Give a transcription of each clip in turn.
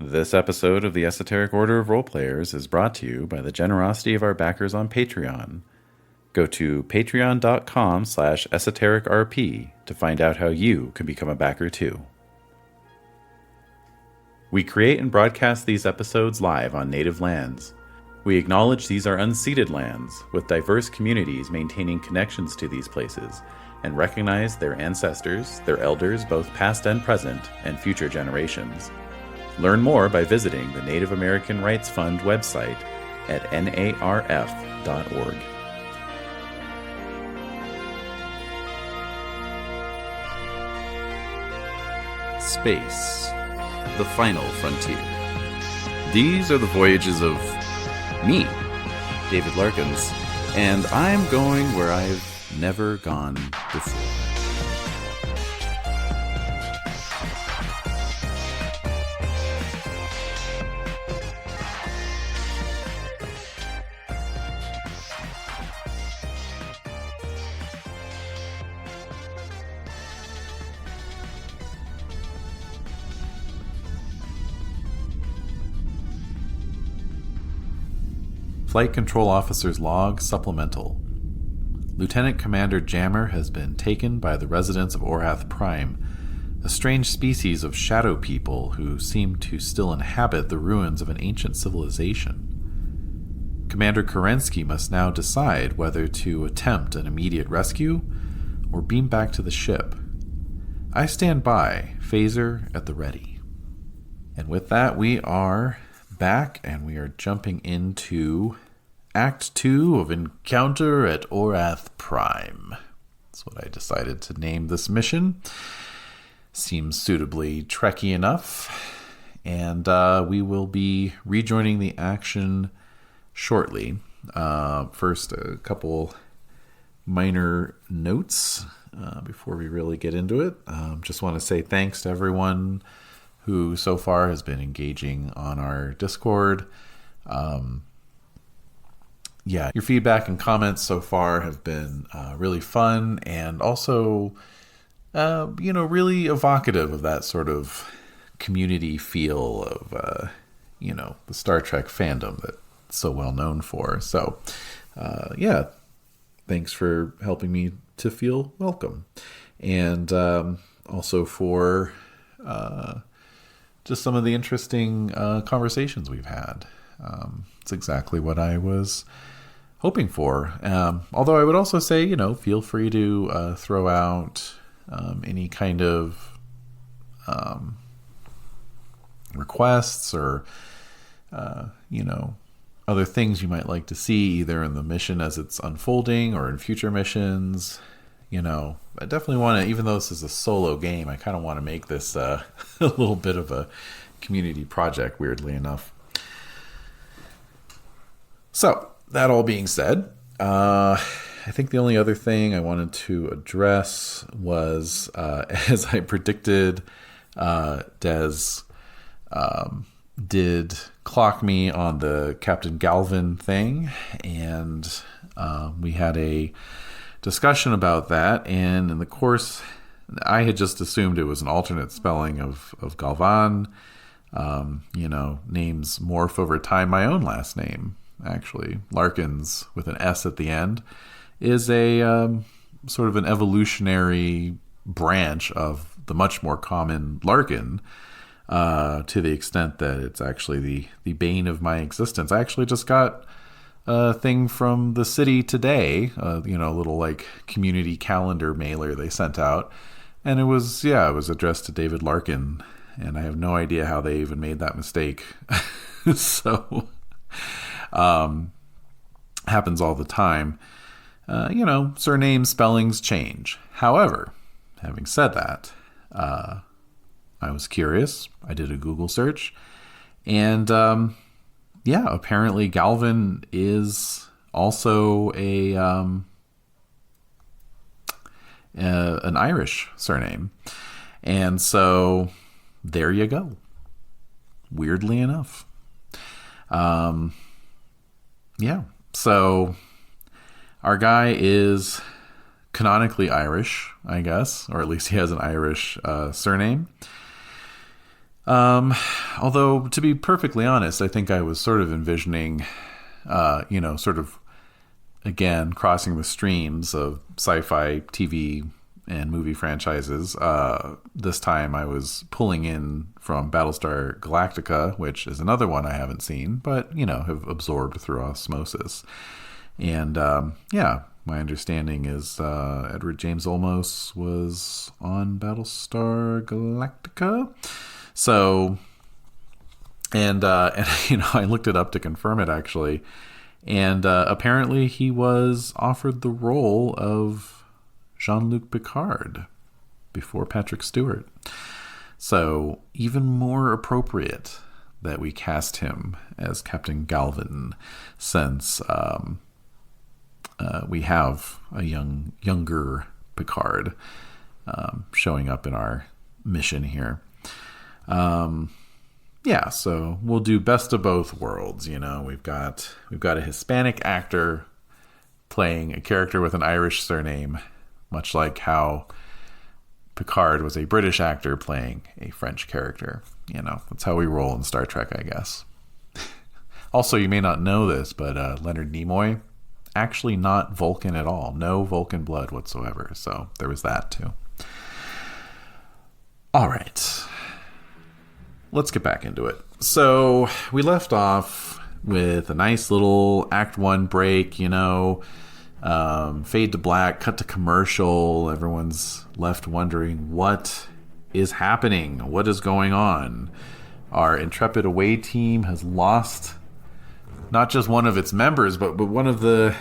This episode of the Esoteric Order of Roleplayers is brought to you by the generosity of our backers on Patreon. Go to patreon.com/esotericrp to find out how you can become a backer too. We create and broadcast these episodes live on native lands. We acknowledge these are unceded lands, with diverse communities maintaining connections to these places, and recognize their ancestors, their elders both past and present, and future generations. Learn more by visiting the Native American Rights Fund website at narf.org. Space, the final frontier. These are the voyages of me, David Larkins, and I'm going where I've never gone before. Flight Control Officer's Log Supplemental. Lieutenant Commander Jammer has been taken by the residents of Orath Prime, a strange species of shadow people who seem to still inhabit the ruins of an ancient civilization. Commander Kerensky must now decide whether to attempt an immediate rescue or beam back to the ship. I stand by, phaser at the ready. And with that, we are back, and we are jumping into Act 2 of Encounter at Orath Prime. That's what I decided to name this mission. Seems suitably Trekkie enough. And we will be rejoining the action shortly. First, a couple minor notes before we really get into it. Just want to say thanks to everyone who so far has been engaging on our Discord. Your feedback and comments so far have been really fun and also, really evocative of that sort of community feel of, the Star Trek fandom that's so well known for. So, thanks for helping me to feel welcome. And also for just some of the interesting conversations we've had. It's exactly what I was hoping for. Although I would also say, feel free to throw out any kind of requests or, other things you might like to see either in the mission as it's unfolding or in future missions. I definitely want to, even though this is a solo game, I kind of want to make this a little bit of a community project, weirdly enough. So, that all being said, I think the only other thing I wanted to address was, as I predicted, Des did clock me on the Captain Galvin thing, and we had a discussion about that, and in the course, I had just assumed it was an alternate spelling of Galvan. Names morph over time. My own last name, actually, Larkins with an S at the end, is a sort of an evolutionary branch of the much more common Larkin, to the extent that it's actually the bane of my existence. I actually just got a thing from the city today, a little like community calendar mailer they sent out, and it was addressed to David Larkin, and I have no idea how they even made that mistake. So happens all the time. Surname spellings change. However, having said that, I was curious. I did a Google search, and apparently Galvin is also an Irish surname. And so there you go. Weirdly enough. So our guy is canonically Irish, I guess, or at least he has an Irish surname. Although, to be perfectly honest, I think I was sort of envisioning, sort of, again, crossing the streams of sci-fi TV and movie franchises. This time I was pulling in from Battlestar Galactica, which is another one I haven't seen, but, have absorbed through osmosis. And, my understanding is Edward James Olmos was on Battlestar Galactica. So, and I looked it up to confirm it, actually. And apparently he was offered the role of Jean-Luc Picard before Patrick Stewart. So even more appropriate that we cast him as Captain Galvin, since we have a younger Picard showing up in our mission here. So we'll do best of both worlds. We've got a Hispanic actor playing a character with an Irish surname, much like how Picard was a British actor playing a French character. That's how we roll in Star Trek, I guess. Also, you may not know this, but Leonard Nimoy, actually not Vulcan at all. No Vulcan blood whatsoever. So there was that too. All right. Let's get back into it. So we left off with a nice little Act 1 break, fade to black, cut to commercial. Everyone's left wondering what is happening. What is going on? Our intrepid away team has lost not just one of its members, but one of the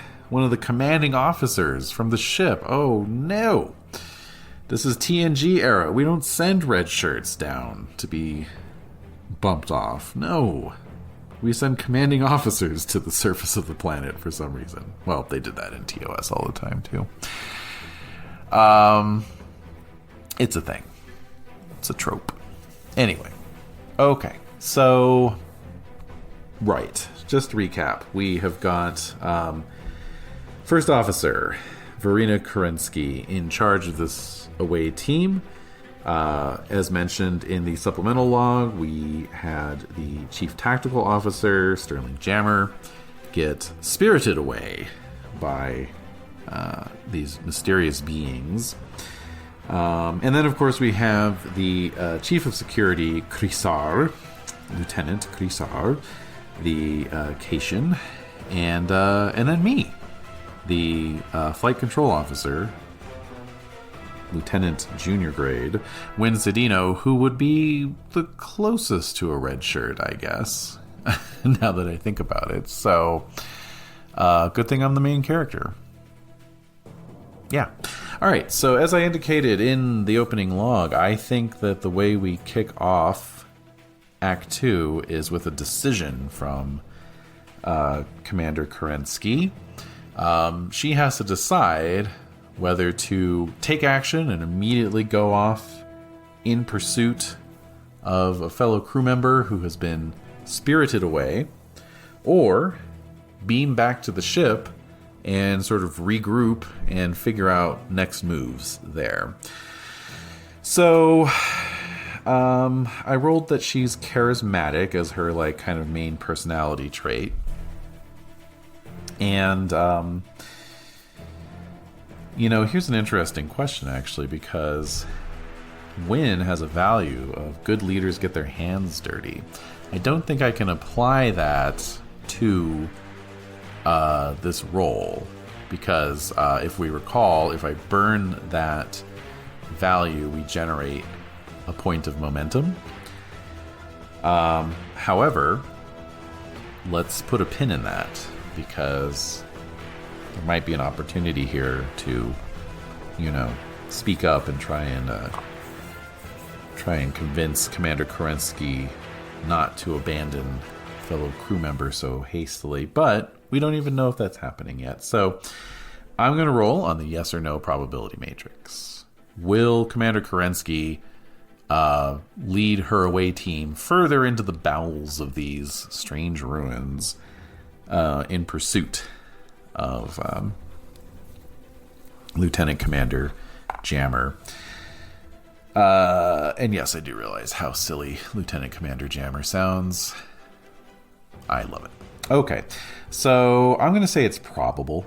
commanding officers from the ship. Oh no. This is TNG era. We don't send red shirts down to be bumped off. No. We send commanding officers to the surface of the planet for some reason. Well, they did that in TOS all the time, too. It's a thing. It's a trope. Anyway. Okay. So, right. Just to recap. We have got First Officer Verena Kerensky in charge of this away team. As mentioned in the supplemental log, we had the Chief Tactical Officer, Sterling Jammer, get spirited away by these mysterious beings. And then, of course, we have the Chief of Security, Krisar, Lieutenant Krisar, the Cation, and then me, the Flight Control Officer, Lieutenant Junior Grade, Wyn Cedino, who would be the closest to a red shirt, I guess, now that I think about it. So, good thing I'm the main character. Yeah. All right, so as I indicated in the opening log, I think that the way we kick off Act 2 is with a decision from Commander Kerensky. She has to decide whether to take action and immediately go off in pursuit of a fellow crew member who has been spirited away, or beam back to the ship and sort of regroup and figure out next moves there. So, I rolled that she's charismatic as her, kind of main personality trait. And, here's an interesting question, actually, because Wyn has a value of good leaders get their hands dirty. I don't think I can apply that to this role, because if we recall, if I burn that value, we generate a point of momentum. However, let's put a pin in that, because there might be an opportunity here to, speak up and try and convince Commander Kerensky not to abandon fellow crew members so hastily. But we don't even know if that's happening yet. So I'm going to roll on the yes or no probability matrix. Will Commander Kerensky lead her away team further into the bowels of these strange ruins in pursuit of Lieutenant Commander Jammer? And yes, I do realize how silly Lieutenant Commander Jammer sounds. I love it. Okay, so I'm going to say it's probable.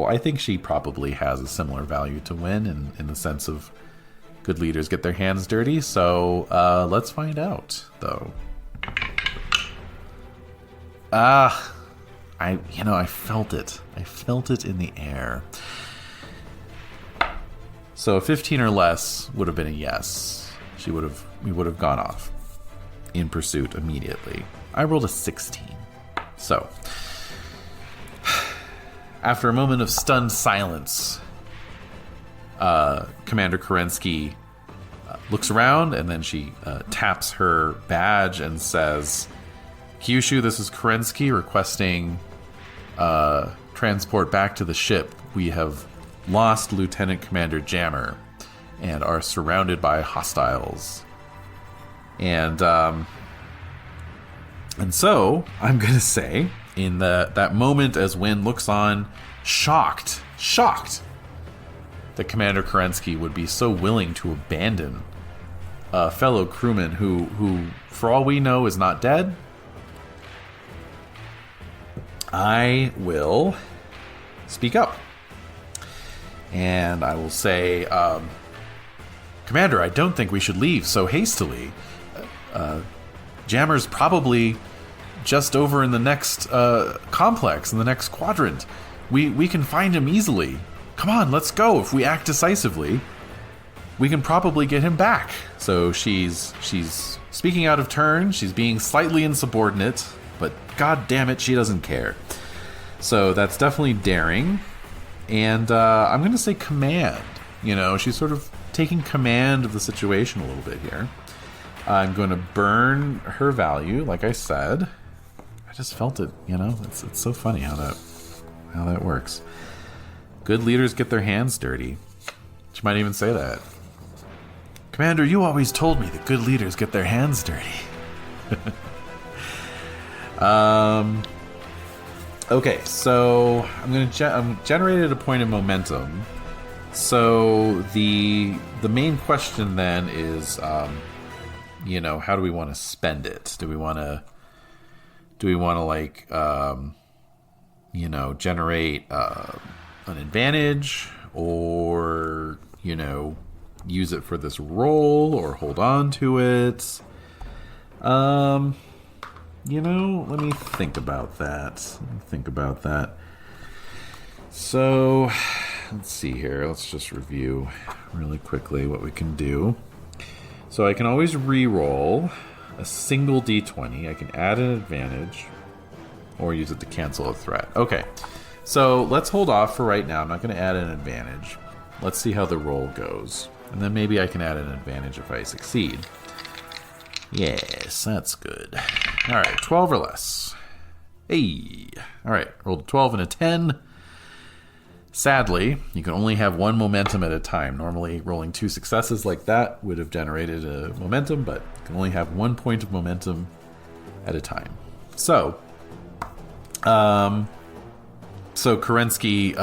I think she probably has a similar value to Wyn in the sense of good leaders get their hands dirty. So let's find out, though. I felt it. I felt it in the air. So a 15 or less would have been a yes. We would have gone off in pursuit immediately. I rolled a 16. So, after a moment of stunned silence, Commander Kerensky looks around, and then she taps her badge and says, Kyushu, this is Kerensky requesting transport back to the ship. We have lost Lieutenant Commander Jammer and are surrounded by hostiles. And so I'm going to say, in that moment as Wyn looks on, shocked that Commander Kerensky would be so willing to abandon a fellow crewman who, for all we know, is not dead, I will speak up. And I will say, Commander, I don't think we should leave so hastily. Jammer's probably just over in the next complex, in the next quadrant. We can find him easily. Come on, let's go. If we act decisively, we can probably get him back. So she's speaking out of turn. She's being slightly insubordinate, but god damn it, she doesn't care. So that's definitely daring. And I'm going to say command. She's sort of taking command of the situation a little bit here. I'm going to burn her value, like I said. I just felt it, It's so funny how that works. Good leaders get their hands dirty. She might even say that. Commander, you always told me that good leaders get their hands dirty. Okay, so I'm generated a point of momentum. So the main question then is, how do we want to spend it? Do we want to generate an advantage, or use it for this roll, or hold on to it? Let me think about that. So, let's see here. Let's just review really quickly what we can do. So I can always re-roll a single d20. I can add an advantage, or use it to cancel a threat. Okay, so let's hold off for right now. I'm not going to add an advantage. Let's see how the roll goes. And then maybe I can add an advantage if I succeed. Yes, that's good. All right, 12 or less. Hey. All right, rolled a 12 and a 10. Sadly, you can only have one momentum at a time. Normally, rolling 2 successes like that would have generated a momentum, but you can only have 1 point of momentum at a time. So Kerensky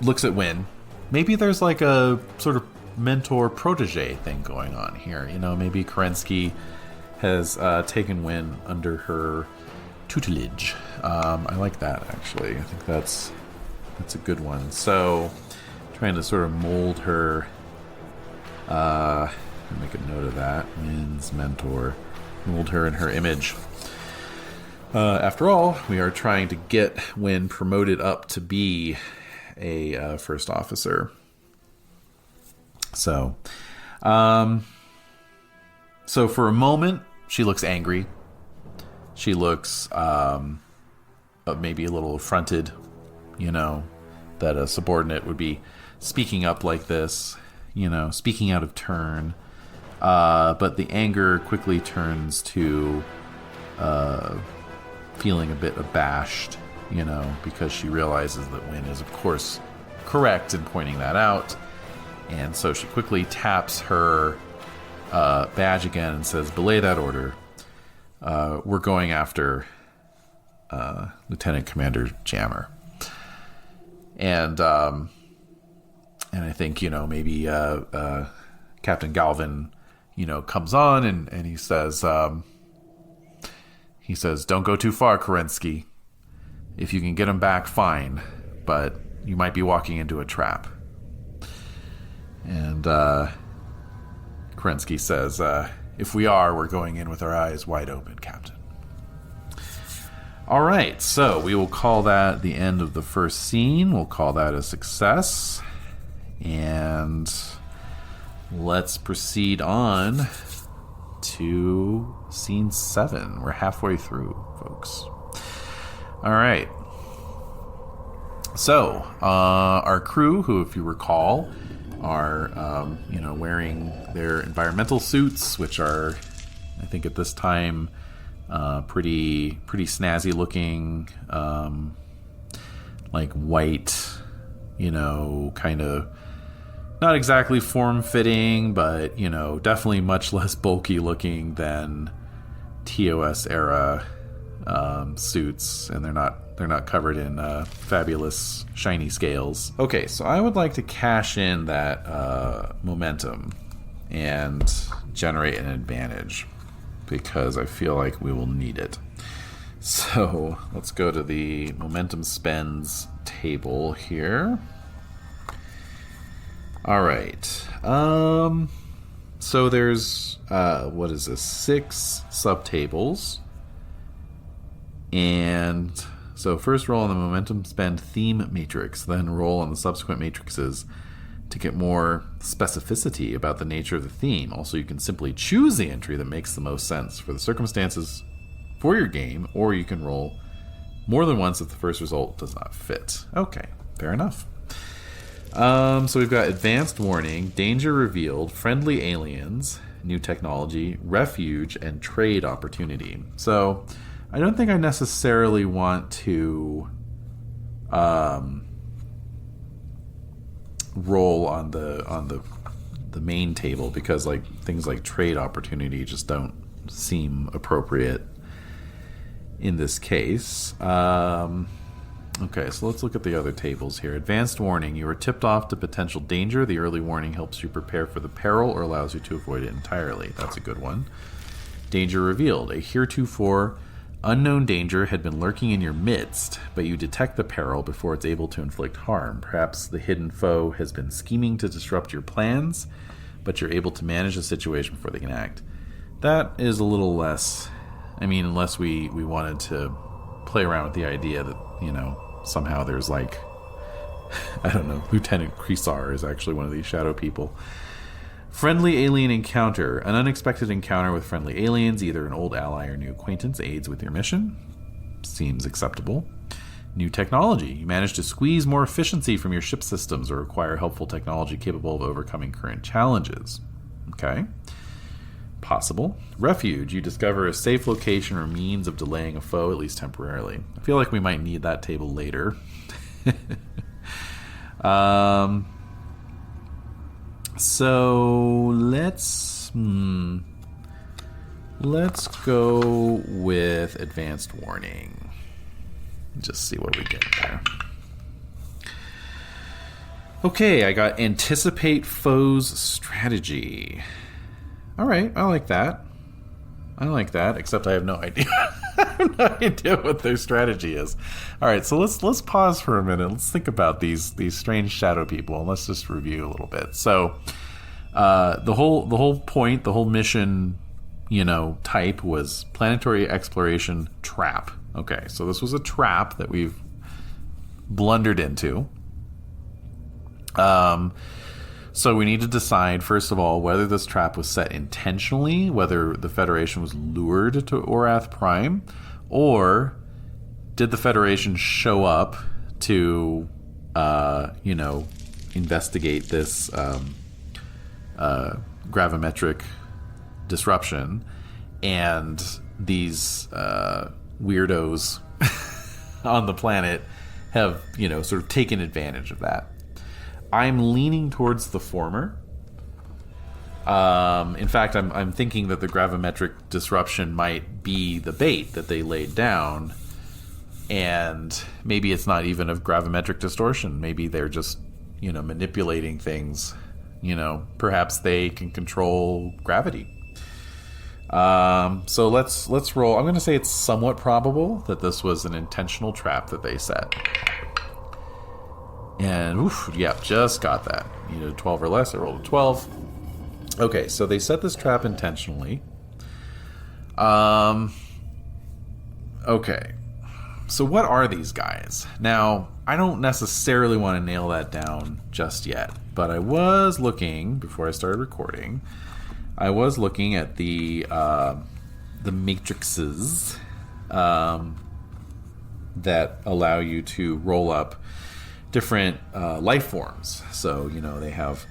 looks at Wyn. Maybe there's like a sort of mentor-protege thing going on here. Maybe Kerensky has taken Wyn under her tutelage. I like that, actually. I think that's a good one. So, trying to sort of mold her. Make a note of that. Wyn's mentor. Mold her in her image. After all, we are trying to get Wyn promoted up to be a first officer. So for a moment, she looks angry. She looks maybe a little affronted, that a subordinate would be speaking up like this, speaking out of turn. But the anger quickly turns to feeling a bit abashed, because she realizes that Wyn is, of course, correct in pointing that out. And so she quickly taps her badge again and says, belay that order. We're going after Lieutenant Commander Jammer. And I think, maybe Captain Galvin, comes on and he says, don't go too far, Kerensky. If you can get him back, fine. But you might be walking into a trap. And Kerensky says, if we are, we're going in with our eyes wide open, Captain. All right, so we will call that the end of the first scene. We'll call that a success. And let's proceed on to scene 7. We're halfway through, folks. All right. So, our crew, who, if you recall, are, wearing their environmental suits, which are, I think at this time, pretty snazzy looking, like white, kind of not exactly form-fitting, but, definitely much less bulky looking than TOS era suits, and they're not covered in fabulous shiny scales. Okay, so I would like to cash in that momentum and generate an advantage, because I feel like we will need it. So let's go to the momentum spends table here. All right. So there's, 6 subtables. And so first roll on the momentum spend theme matrix, then roll on the subsequent matrices to get more specificity about the nature of the theme. Also, you can simply choose the entry that makes the most sense for the circumstances for your game, or you can roll more than once if the first result does not fit. Okay, fair enough. So we've got advanced warning, danger revealed, friendly aliens, new technology, refuge, and trade opportunity. So I don't think I necessarily want to roll on the main table, because like things like trade opportunity just don't seem appropriate in this case. Okay, so let's look at the other tables here. Advanced warning. You are tipped off to potential danger. The early warning helps you prepare for the peril or allows you to avoid it entirely. That's a good one. Danger revealed. A heretofore unknown danger had been lurking in your midst, but you detect the peril before it's able to inflict harm. Perhaps the hidden foe has been scheming to disrupt your plans, but you're able to manage the situation before they can act. That is a little less... unless we wanted to play around with the idea that, somehow there's like, I don't know, Lieutenant Kreesar is actually one of these shadow people. Friendly alien encounter. An unexpected encounter with friendly aliens, either an old ally or new acquaintance, aids with your mission. Seems acceptable. New technology. You manage to squeeze more efficiency from your ship systems or acquire helpful technology capable of overcoming current challenges. Okay. Possible. Refuge. You discover a safe location or means of delaying a foe, at least temporarily. I feel like we might need that table later. So let's go with advanced warning. Just see what we get there. Okay, I got anticipate foe's strategy. All right, I like that. Except I have no idea. I have no idea what their strategy is. All right, so let's pause for a minute. Let's think about these strange shadow people, and let's just review a little bit. So, the whole point, the whole mission, type was planetary exploration trap. Okay, so this was a trap that we've blundered into. So we need to decide, first of all, whether this trap was set intentionally, whether the Federation was lured to Orath Prime, or did the Federation show up to, investigate this gravimetric disruption, and these weirdos on the planet have, sort of taken advantage of that. I'm leaning towards the former. In fact, I'm thinking that the gravimetric disruption might be the bait that they laid down, and maybe it's not even of gravimetric distortion. Maybe they're just, manipulating things. Perhaps they can control gravity. So let's roll. I'm going to say it's somewhat probable that this was an intentional trap that they set. And, just got that. You did 12 or less. I rolled a 12. Okay, so they set this trap intentionally. Okay. So what are these guys? Now, I don't necessarily want to nail that down just yet, but I was looking, before I started recording, I was looking at the matrices that allow you to roll up different life forms. So, they have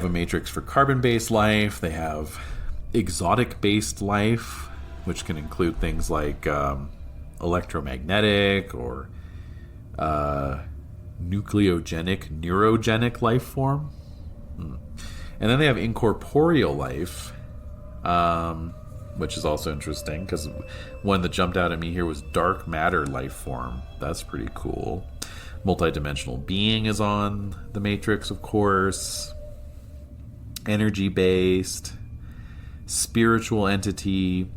a matrix for carbon-based life. They have exotic-based life, which can include things like electromagnetic or nucleogenic, neurogenic life form. And then they have incorporeal life, which is also interesting because one that jumped out at me here was dark matter life form. That's pretty cool. Multidimensional being is on the matrix, of course. Energy-based. Spiritual entity.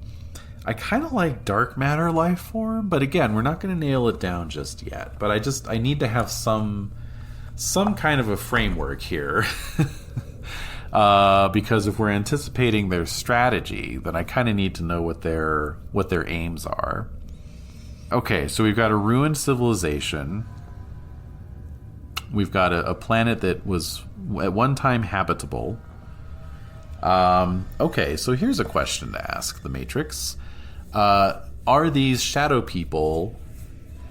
I kind of like dark matter life form, but again, we're not going to nail it down just yet. But I need to have some kind of a framework here. Because if we're anticipating their strategy, then I kind of need to know what their aims are. Okay, so we've got a ruined civilization. We've got a planet that was at one time habitable. Okay, so here's a question to ask the Matrix. Are these shadow people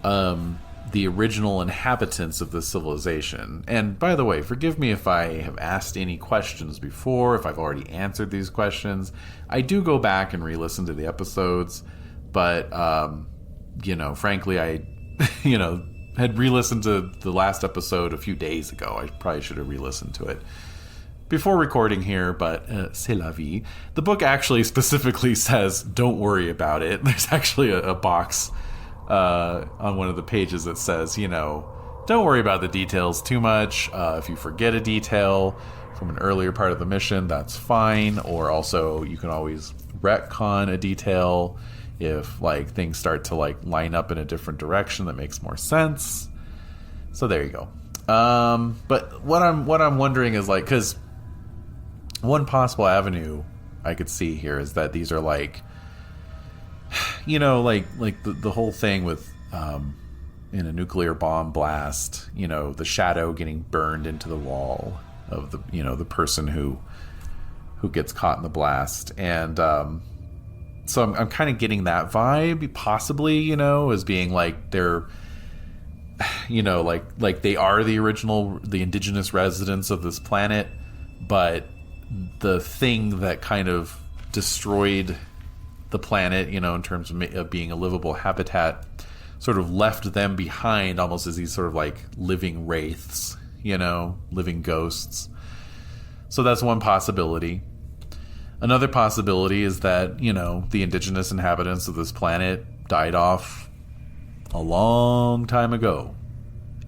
the original inhabitants of the civilization? And by the way, forgive me if I have asked any questions before, if I've already answered these questions. I do go back and re-listen to the episodes, but, frankly, I, had re-listened to the last episode a few days ago. I probably should have re-listened to it before recording here, but c'est la vie. The book actually specifically says, don't worry about it. There's actually a box on one of the pages that says, don't worry about the details too much. If you forget a detail from an earlier part of the mission, that's fine. Or also, you can always retcon a detail if things start to line up in a different direction that makes more sense. So there you go. But what I'm wondering is because one possible avenue I could see here is that these are the whole thing with in a nuclear bomb blast, the shadow getting burned into the wall of the person who gets caught in the blast. And so I'm kind of getting that vibe, possibly, as being they're they are the indigenous residents of this planet, but the thing that kind of destroyed the planet, in terms of being a livable habitat, sort of left them behind almost as these sort of living wraiths, living ghosts. So that's one possibility. Another possibility is that, the indigenous inhabitants of this planet died off a long time ago.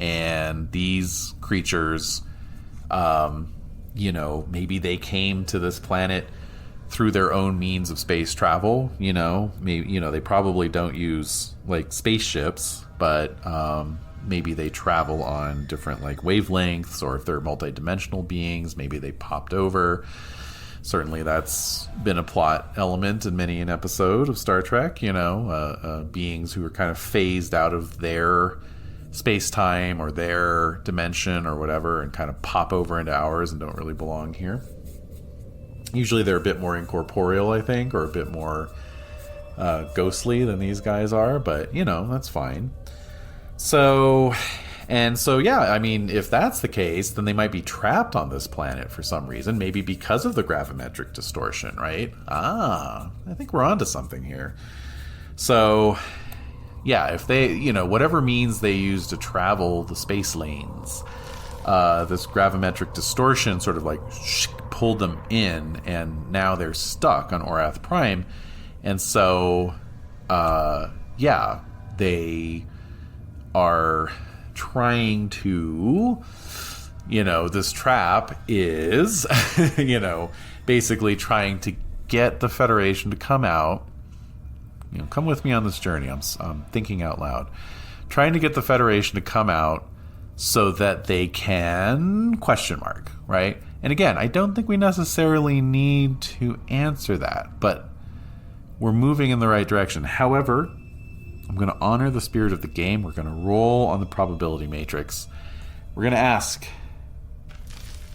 And these creatures, maybe they came to this planet through their own means of space travel. Maybe, they probably don't use spaceships, but maybe they travel on different wavelengths, or if they're multidimensional beings, maybe they popped over. Certainly that's been a plot element in many an episode of Star Trek, beings who are kind of phased out of their space-time or their dimension or whatever and kind of pop over into ours and don't really belong here. Usually they're a bit more incorporeal, I think, or a bit more ghostly than these guys are, but, that's fine. So, if that's the case, then they might be trapped on this planet for some reason, maybe because of the gravimetric distortion, right? I think we're onto something here. So, yeah, if they, whatever means they use to travel the space lanes, this gravimetric distortion sort of pulled them in, and now they're stuck on Orath Prime. And so, they are trying to this trap is, basically trying to get the Federation to come out. Come with me on this journey. I'm thinking out loud. Trying to get the Federation to come out so that they can ... right? And again, I don't think we necessarily need to answer that, but we're moving in the right direction. However, I'm going to honor the spirit of the game. We're going to roll on the probability matrix. We're going to ask,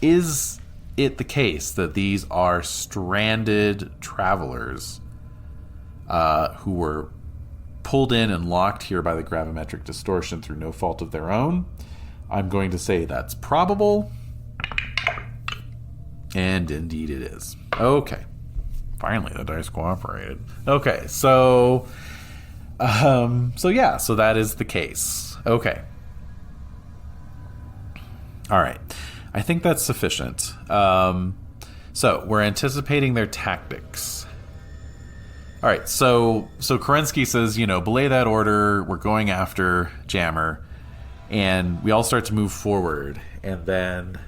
is it the case that these are stranded travelers who were pulled in and locked here by the gravimetric distortion through no fault of their own? I'm going to say that's probable. And indeed it is. Okay. Finally, the dice cooperated. Okay, so that is the case. Okay. All right. I think that's sufficient. So we're anticipating their tactics. All right, so Kerensky says, belay that order. We're going after Jammer. And we all start to move forward. And then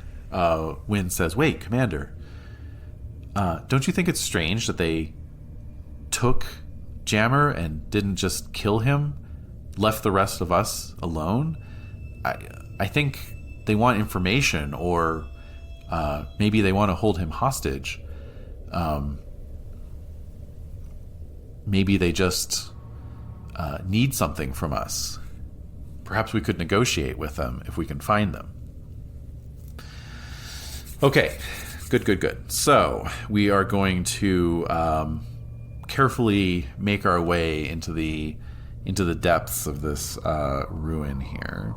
Wyn says, wait, Commander, don't you think it's strange that they took Jammer and didn't just kill him, left the rest of us alone? I think they want information, or maybe they want to hold him hostage. Maybe they just need something from us. Perhaps we could negotiate with them if we can find them. Okay, good. So we are going to carefully make our way into the depths of this ruin here.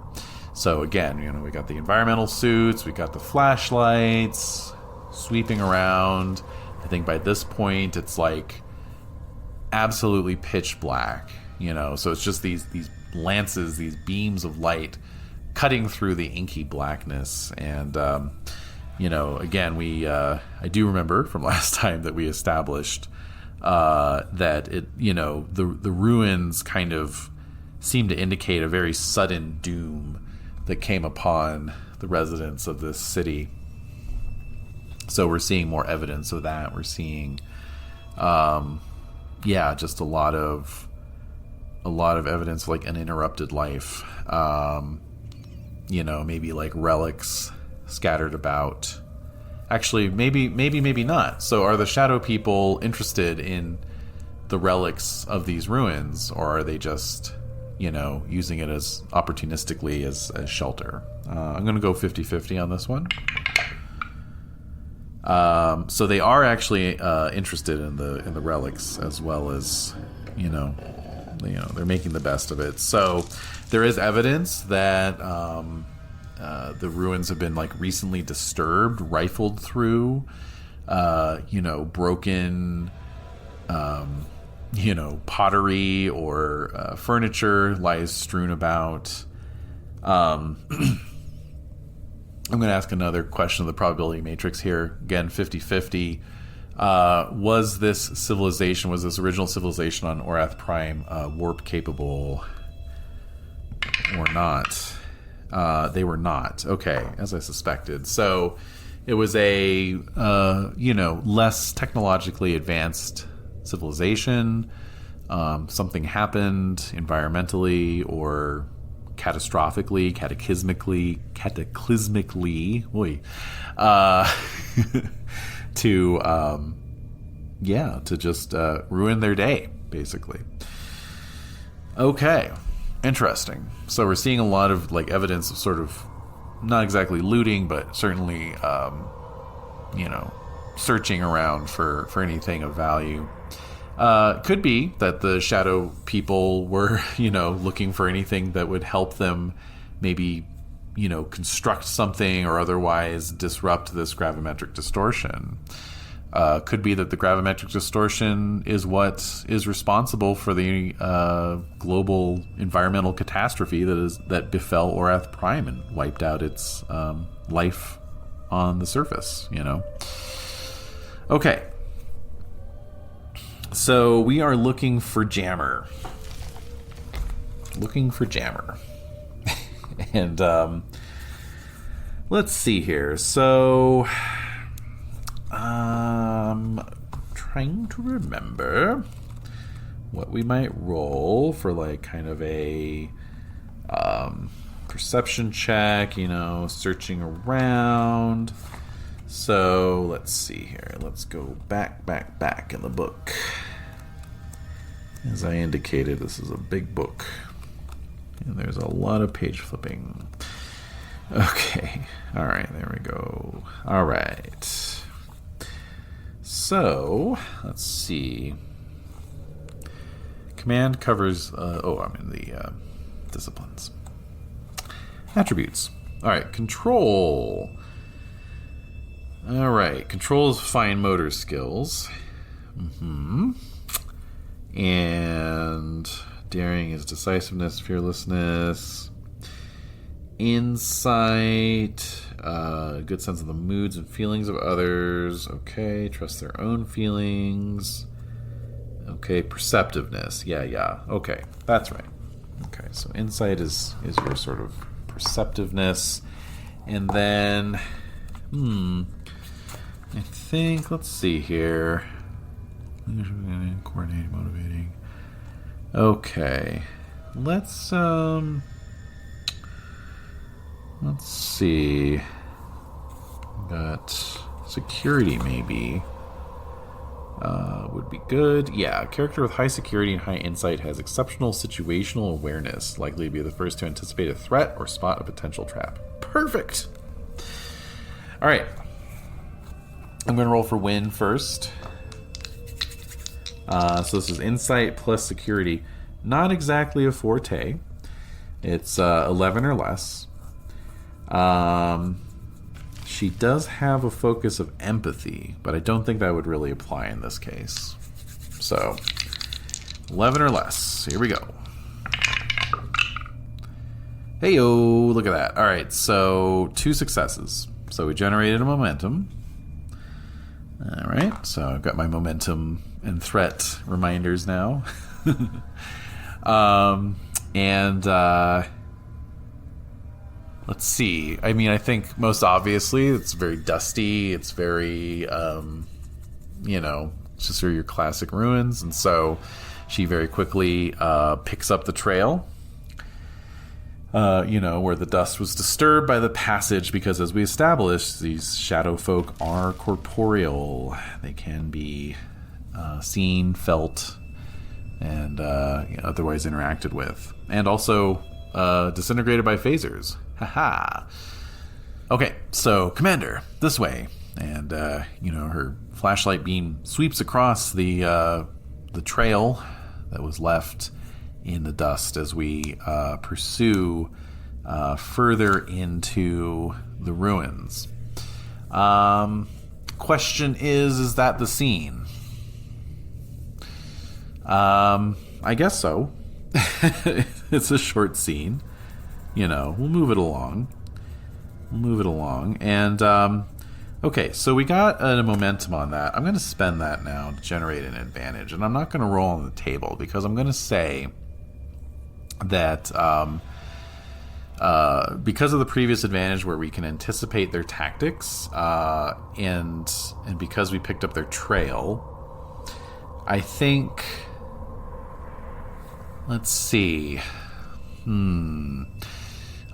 So again, we got the environmental suits, we got the flashlights, sweeping around. I think by this point it's like absolutely pitch black, so it's just these lances, these beams of light cutting through the inky blackness. And again, I do remember from last time that we established that it, the ruins kind of seem to indicate a very sudden doom that came upon the residents of this city. So we're seeing more evidence of that. We're seeing just a lot of evidence, like an interrupted life. Maybe like relics scattered about. Actually, maybe not. So are the shadow people interested in the relics of these ruins, or are they just, using it as opportunistically as shelter? I'm going to go 50-50 on this one. So they are actually interested in the relics, as well as, they're making the best of it. So there is evidence that the ruins have been recently disturbed, rifled through, broken, pottery or furniture lies strewn about. I'm going to ask another question of the probability matrix here. Again, 50-50. Was this original civilization on Orath Prime warp capable or not? They were not. Okay, as I suspected. So it was a, less technologically advanced civilization. Something happened environmentally or catastrophically, cataclysmically, to just ruin their day, basically. Okay, interesting. So we're seeing a lot of evidence of sort of not exactly looting, but certainly searching around for anything of value. Could be that the shadow people were looking for anything that would help them maybe construct something or otherwise disrupt this gravimetric distortion. Could be that the gravimetric distortion is what is responsible for the global environmental catastrophe that befell Orath Prime and wiped out its life on the surface. Okay. So we are looking for Jammer. And Let's see here. So, trying to remember what we might roll for like kind of a perception check, searching around. So let's see here. Let's go back in the book. As I indicated, this is a big book, and there's a lot of page flipping. Okay. All right, there we go. All right. So, let's see. Command covers, the disciplines. Attributes. All right, control. All right, control is fine motor skills. And daring is decisiveness, fearlessness. Insight, good sense of the moods and feelings of others. Okay, trust their own feelings. Okay, perceptiveness. Yeah. Okay, that's right. Okay, so insight is your sort of perceptiveness. And then, I think, let's see here. Coordinating, motivating. Okay, let's see. Got security, maybe. Would be good. Yeah, a character with high security and high insight has exceptional situational awareness, likely to be the first to anticipate a threat or spot a potential trap. Perfect! Alright. I'm going to roll for Wyn first. So this is insight plus security. Not exactly a forte. It's 11 or less. She does have a focus of empathy, but I don't think that would really apply in this case. So, 11 or less. Here we go. Hey-yo, look at that. All right, so 2 successes. So we generated a momentum. All right, so I've got my momentum and threat reminders now. Let's see. I mean, I think most obviously it's very dusty. It's very, it's just your classic ruins. And so she very quickly picks up the trail, where the dust was disturbed by the passage, because as we established, these shadow folk are corporeal. They can be seen, felt, and otherwise interacted with. And also disintegrated by phasers. Haha. Okay, so Commander, this way. And her flashlight beam sweeps across the trail that was left in the dust as we pursue further into the ruins. Question is that the scene? I guess so. It's a short scene. We'll move it along. And, okay, so we got a momentum on that. I'm going to spend that now to generate an advantage. And I'm not going to roll on the table, because I'm going to say that because of the previous advantage where we can anticipate their tactics, and because we picked up their trail, I think... Let's see. I'm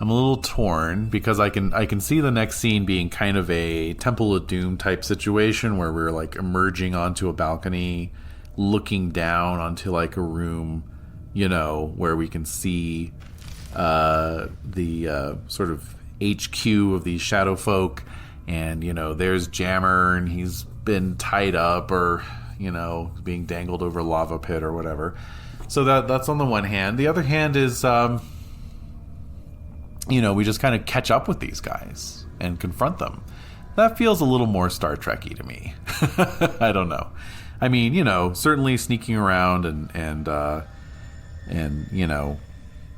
a little torn, because I can see the next scene being kind of a Temple of Doom type situation where we're like emerging onto a balcony, looking down onto like a room, where we can see the sort of HQ of these shadow folk, and there's Jammer, and he's been tied up or being dangled over a lava pit or whatever. So that's on the one hand. The other hand is we just kind of catch up with these guys and confront them. That feels a little more Star Trek-y to me. I don't know. I mean, certainly sneaking around and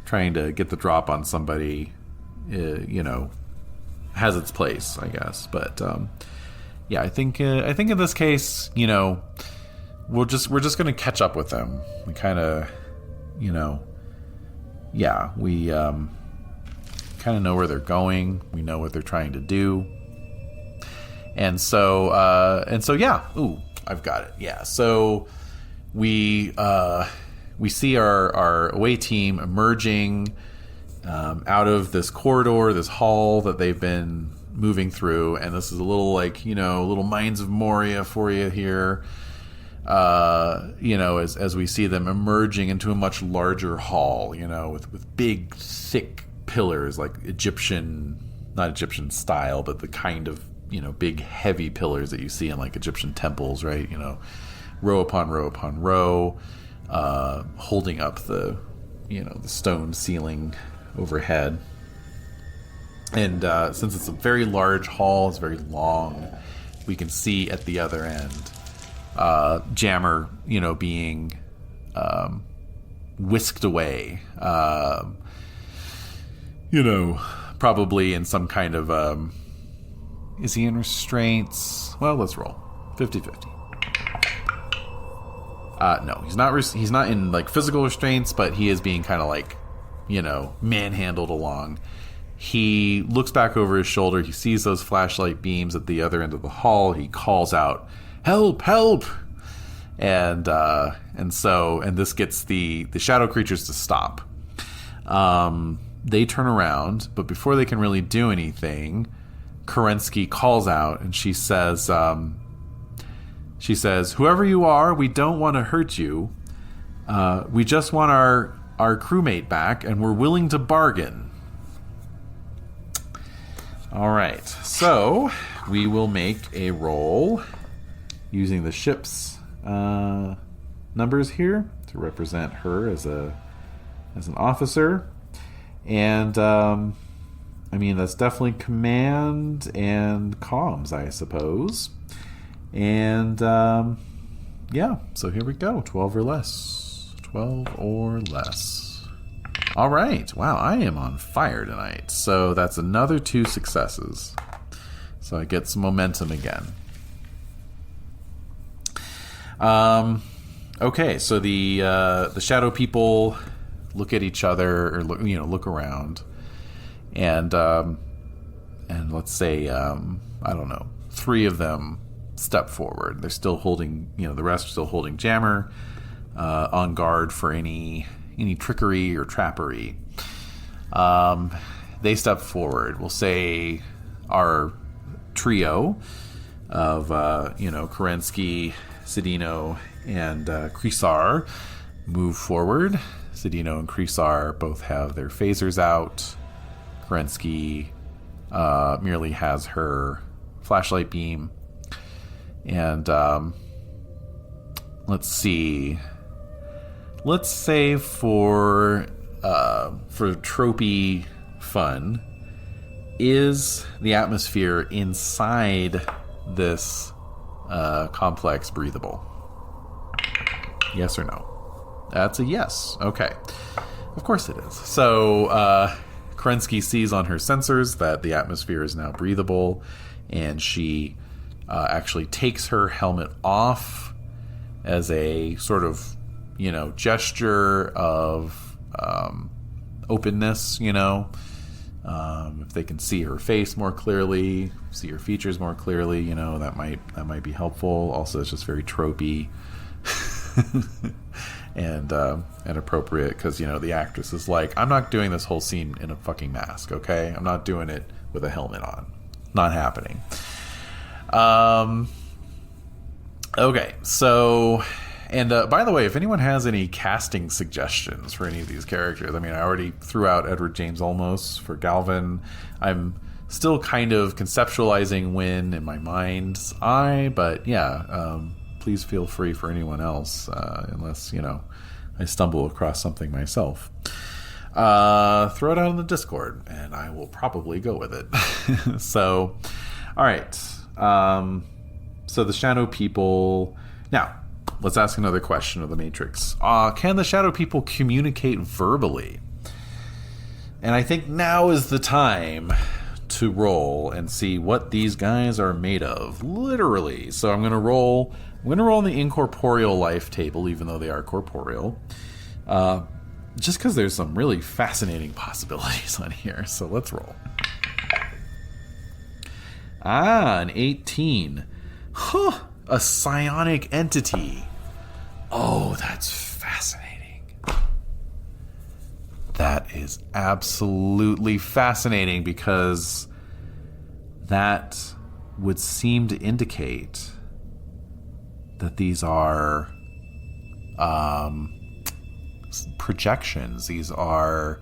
trying to get the drop on somebody, has its place, I guess. But I think in this case, we're just going to catch up with them. We kind of, we kind of know where they're going. We know what they're trying to do. And so yeah. Ooh, I've got it. Yeah. So we see our away team emerging out of this corridor, this hall that they've been moving through, and this is a little little Mines of Moria for you here. As we see them emerging into a much larger hall, with big, thick pillars, like not Egyptian style, but the kind of, big, heavy pillars that you see in like Egyptian temples, right? Row upon row upon row, holding up the stone ceiling overhead. And since it's a very large hall, it's very long, we can see at the other end Jammer, being whisked away, probably in some kind of, is he in restraints? Well, let's roll. 50-50. No, he's not in like physical restraints, but he is being kind of like, manhandled along. He looks back over his shoulder. He sees those flashlight beams at the other end of the hall. He calls out, "Help! Help!" And this gets the shadow creatures to stop. They turn around, but before they can really do anything, Kerensky calls out, and she says, "Whoever you are, we don't want to hurt you. We just want our crewmate back, and we're willing to bargain." All right, so we will make a roll using the ship's numbers here to represent her as an officer, and that's definitely command and comms, I suppose. And so here we go. 12 or less. All right. Wow, I am on fire tonight. So that's another 2 successes. So I get some momentum again. Okay, so the shadow people look at each other, or look around, and let's say 3 of them step forward. They're still holding, the rest are still holding Jammer, on guard for any trickery or trappery. They step forward. We'll say our trio of Kerensky, Cedino, and Krisar move forward. Cedino and Krisar both have their phasers out. Kerensky merely has her flashlight beam. And let's see. Let's say for tropey fun, is the atmosphere inside this complex breathable? Yes or no? That's a yes. Okay. Of course it is. So Kerensky sees on her sensors that the atmosphere is now breathable, and she actually takes her helmet off as a sort of, gesture of openness, if they can see her face more clearly, see her features more clearly, that might be helpful. Also, it's just very tropey and appropriate, because the actress is like, I'm not doing this whole scene in a fucking mask, okay? I'm not doing it with a helmet on. Not happening. Okay, so, and by the way, if anyone has any casting suggestions for any of these characters, I already threw out Edward James Olmos for Galvin. I'm still kind of conceptualizing Wyn in my mind's eye, but yeah, please feel free for anyone else, unless, I stumble across something myself. Throw it out in the Discord, and I will probably go with it. So, all right. So the shadow people... Now, let's ask another question of the Matrix. Can the shadow people communicate verbally? And I think now is the time to roll and see what these guys are made of, literally. So I'm going to roll in the incorporeal life table, even though they are corporeal. just because there's some really fascinating possibilities on here. So let's roll. An 18. Huh, a psionic entity. Oh, that's fascinating. That is absolutely fascinating, because that would seem to indicate that these are projections. These are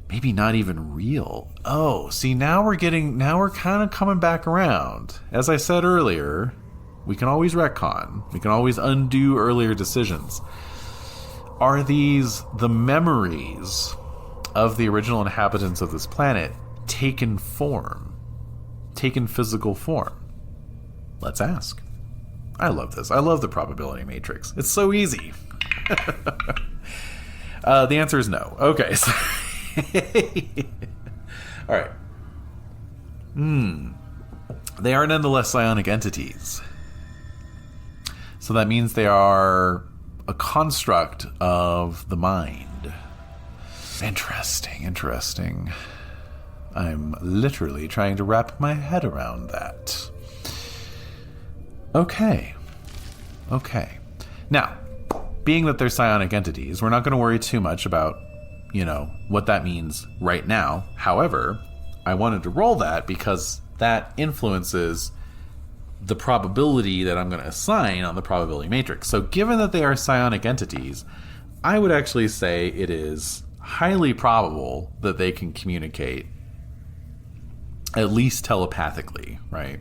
maybe not even real. Oh, see, now we're kind of coming back around. As I said earlier, we can always retcon. We can always undo earlier decisions. Are these the memories of the original inhabitants of this planet taken physical form? Let's ask. I love this. I love the probability matrix. It's so easy. The answer is no. Okay. So all right. They are nonetheless psionic entities. So that means they are a construct of the mind. Interesting. I'm literally trying to wrap my head around that. Okay. Now, being that they're psionic entities, we're not going to worry too much about, what that means right now. However, I wanted to roll that because that influences the probability that I'm going to assign on the probability matrix. So given that they are psionic entities, I would actually say it is highly probable that they can communicate at least telepathically, right?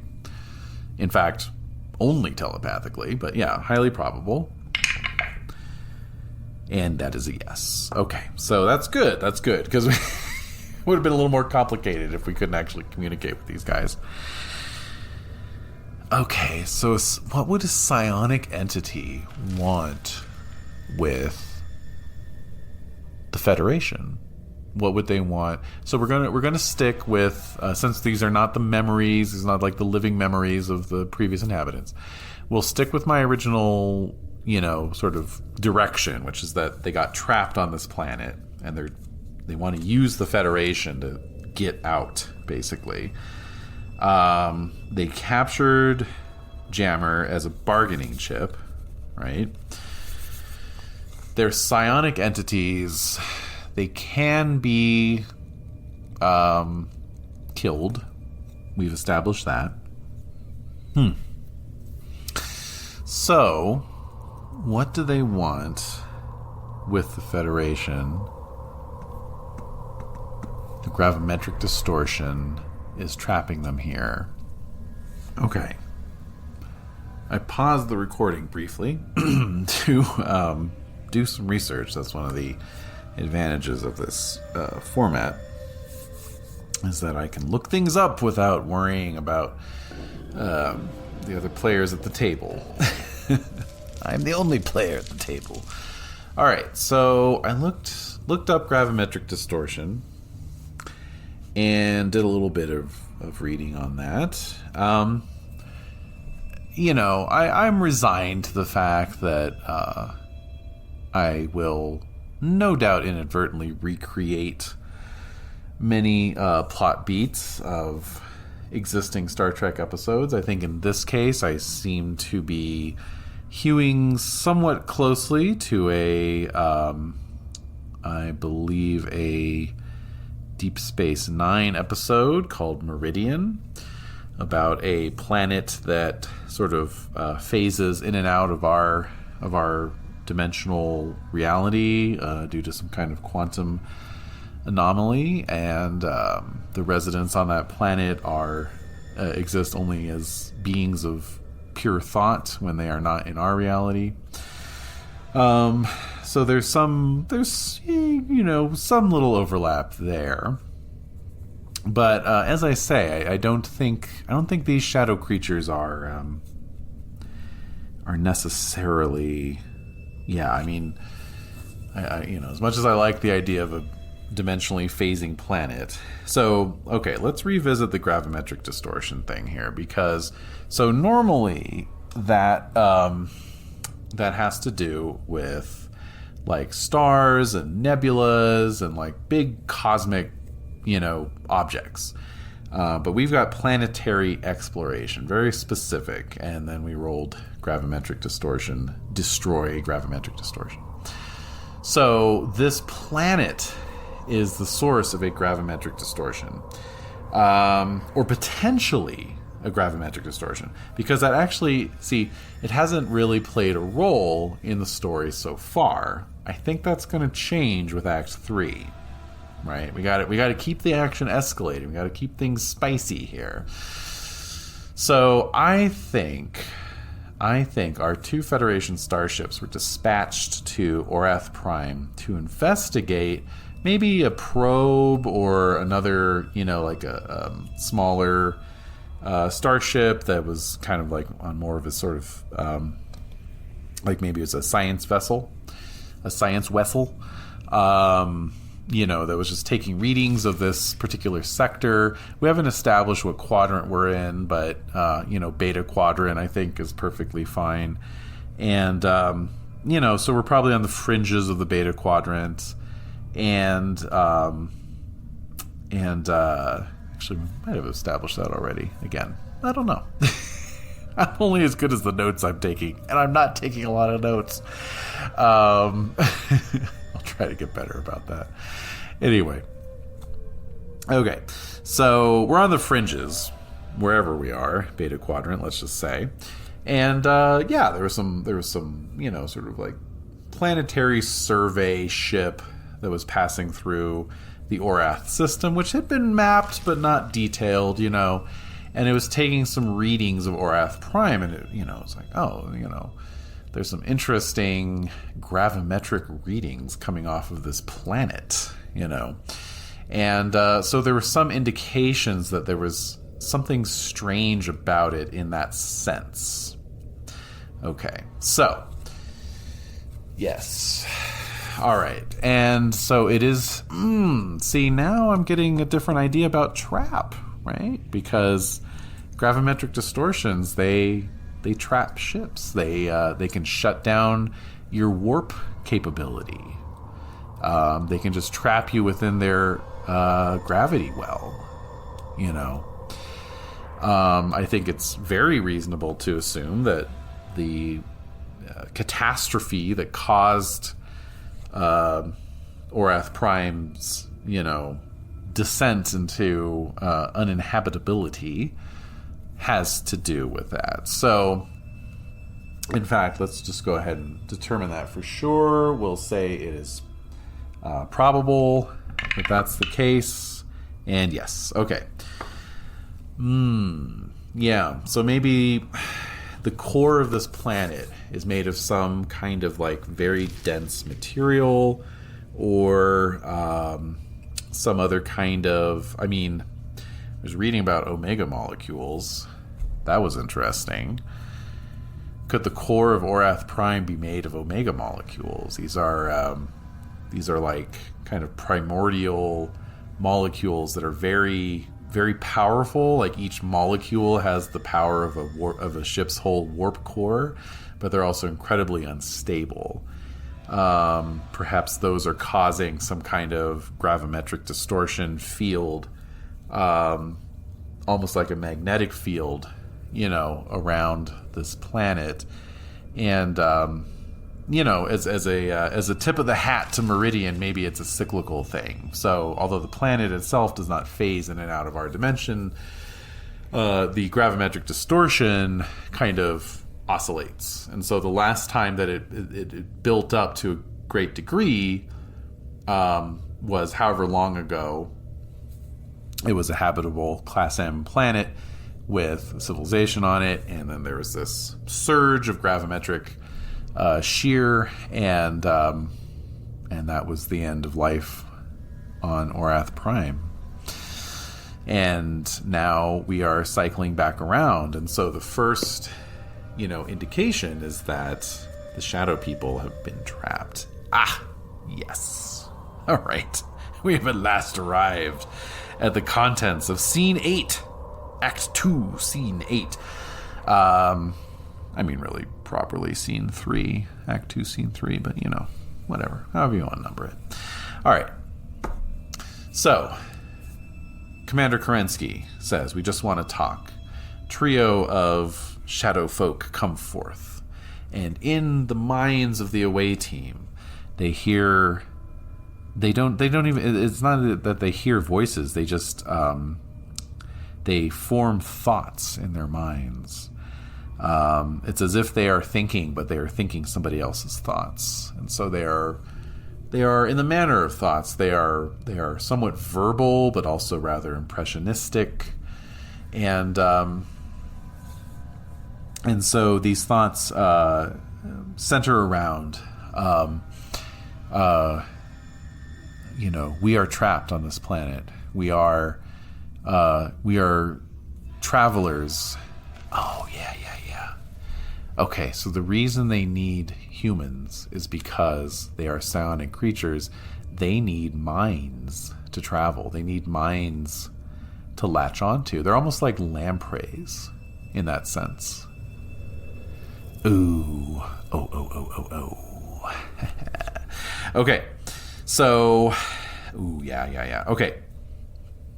In fact, only telepathically, but yeah, highly probable. And that is a yes. Okay, so that's good, because it would have been a little more complicated if we couldn't actually communicate with these guys. Okay, so what would a psionic entity want with the Federation? What would they want? So we're gonna stick with, since these are not the memories, these are not like the living memories of the previous inhabitants, we'll stick with my original, sort of direction, which is that they got trapped on this planet and they want to use the Federation to get out, basically. They captured Jammer as a bargaining chip, right? They're psionic entities. They can be killed. We've established that. So, what do they want with the Federation? The gravimetric distortion is trapping them here. Okay. I paused the recording briefly to do some research. That's one of the advantages of this format, is that I can look things up without worrying about the other players at the table. I'm the only player at the table. All right, so I looked up gravimetric distortion and did a little bit of reading on that. I'm resigned to the fact that I will no doubt inadvertently recreate many plot beats of existing Star Trek episodes. I think in this case I seem to be hewing somewhat closely to I believe a Deep Space Nine episode called Meridian, about a planet that sort of phases in and out of our dimensional reality due to some kind of quantum anomaly, and the residents on that planet exist only as beings of pure thought when they are not in our reality. So there's some little overlap there. But as I say, I don't think these shadow creatures are necessarily. Yeah, I mean, I as much as I like the idea of a dimensionally phasing planet. So, okay, let's revisit the gravimetric distortion thing here, because so normally that has to do with like stars and nebulas and like big cosmic, objects. But we've got planetary exploration, very specific. And then we rolled gravimetric distortion, destroy gravimetric distortion. So this planet is the source of a gravimetric distortion, or potentially a gravimetric distortion, because that actually, it hasn't really played a role in the story so far. I think that's going to change with Act 3, right? We got to keep the action escalating. We got to keep things spicy here. So I think our 2 Federation starships were dispatched to Orath Prime to investigate maybe a probe or another, like a smaller starship that was kind of like on more of a sort of, like maybe it was a science vessel, that was just taking readings of this particular sector. We haven't established what quadrant we're in, but, beta quadrant, I think, is perfectly fine. And, so we're probably on the fringes of the beta quadrant. And actually, we might have established that already. Again, I don't know. I'm only as good as the notes I'm taking, and I'm not taking a lot of notes. I'll try to get better about that. Anyway. Okay. So we're on the fringes, wherever we are, beta quadrant, let's just say. And there was some, sort of like planetary survey ship that was passing through the Orath system, which had been mapped but not detailed, and it was taking some readings of Orath Prime, and it, it's like, there's some interesting gravimetric readings coming off of this planet, and so there were some indications that there was something strange about it in that sense. Okay, so yes. All right. And so it is, now I'm getting a different idea about trap, right? Because gravimetric distortions, they trap ships. They can shut down your warp capability. They can just trap you within their gravity well, I think it's very reasonable to assume that the catastrophe that caused Orath Prime's, descent into uninhabitability has to do with that. So, in fact, let's just go ahead and determine that for sure. We'll say it is probable that that's the case. And yes, okay. Yeah, so maybe the core of this planet is made of some kind of like very dense material, or some other kind of, I was reading about omega molecules. That was interesting. Could the core of Orath Prime be made of omega molecules? These are like kind of primordial molecules that are very, very powerful. Like each molecule has the power of a ship's whole warp core, but they're also incredibly unstable. Perhaps those are causing some kind of gravimetric distortion field, almost like a magnetic field, around this planet. And, as a tip of the hat to Meridian, maybe it's a cyclical thing. So although the planet itself does not phase in and out of our dimension, the gravimetric distortion kind of oscillates. And so the last time that it built up to a great degree was however long ago. It was a habitable Class M planet with civilization on it, and then there was this surge of gravimetric shear, and that was the end of life on Orath Prime. And now we are cycling back around, and so the first indication is that the shadow people have been trapped. Yes. All right, we have at last arrived at the contents of Scene 8, Act 2, Scene 8. Really properly Scene 3, Act 2, Scene 3, but whatever, however you want to number it. All right. So, Commander Kerensky says, we just want to talk. Trio of shadow folk come forth. And in the minds of the away team, they don't even, it's not that they hear voices, they just, they form thoughts in their minds. It's as if they are thinking, but they are thinking somebody else's thoughts. And so they are in the manner of thoughts. They are somewhat verbal, but also rather impressionistic. And so these thoughts center around, we are trapped on this planet. We are travelers. Oh, yeah. Okay, so the reason they need humans is because they are psionic creatures. They need minds to travel. They need minds to latch onto. They're almost like lampreys in that sense. Ooh. Oh. Okay, so... Ooh, yeah. Okay,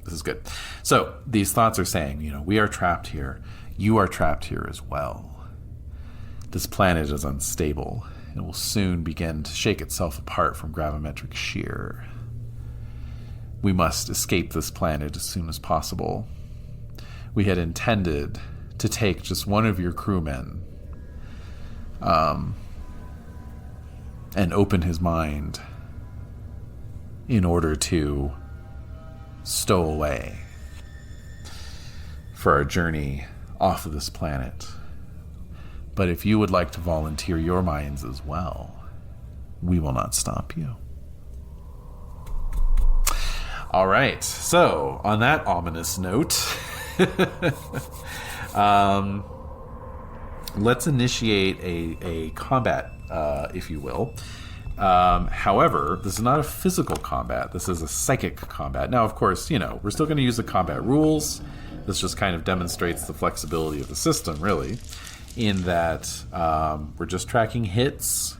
this is good. So, these thoughts are saying, we are trapped here. You are trapped here as well. This planet is unstable and will soon begin to shake itself apart from gravimetric shear. We must escape this planet as soon as possible. We had intended to take just one of your crewmen and open his mind in order to stow away for our journey off of this planet. But if you would like to volunteer your minds as well, we will not stop you. All right. So, on that ominous note, let's initiate a combat, if you will. However, this is not a physical combat. This is a psychic combat. Now, of course, we're still going to use the combat rules. This just kind of demonstrates the flexibility of the system, really, in that we're just tracking hits.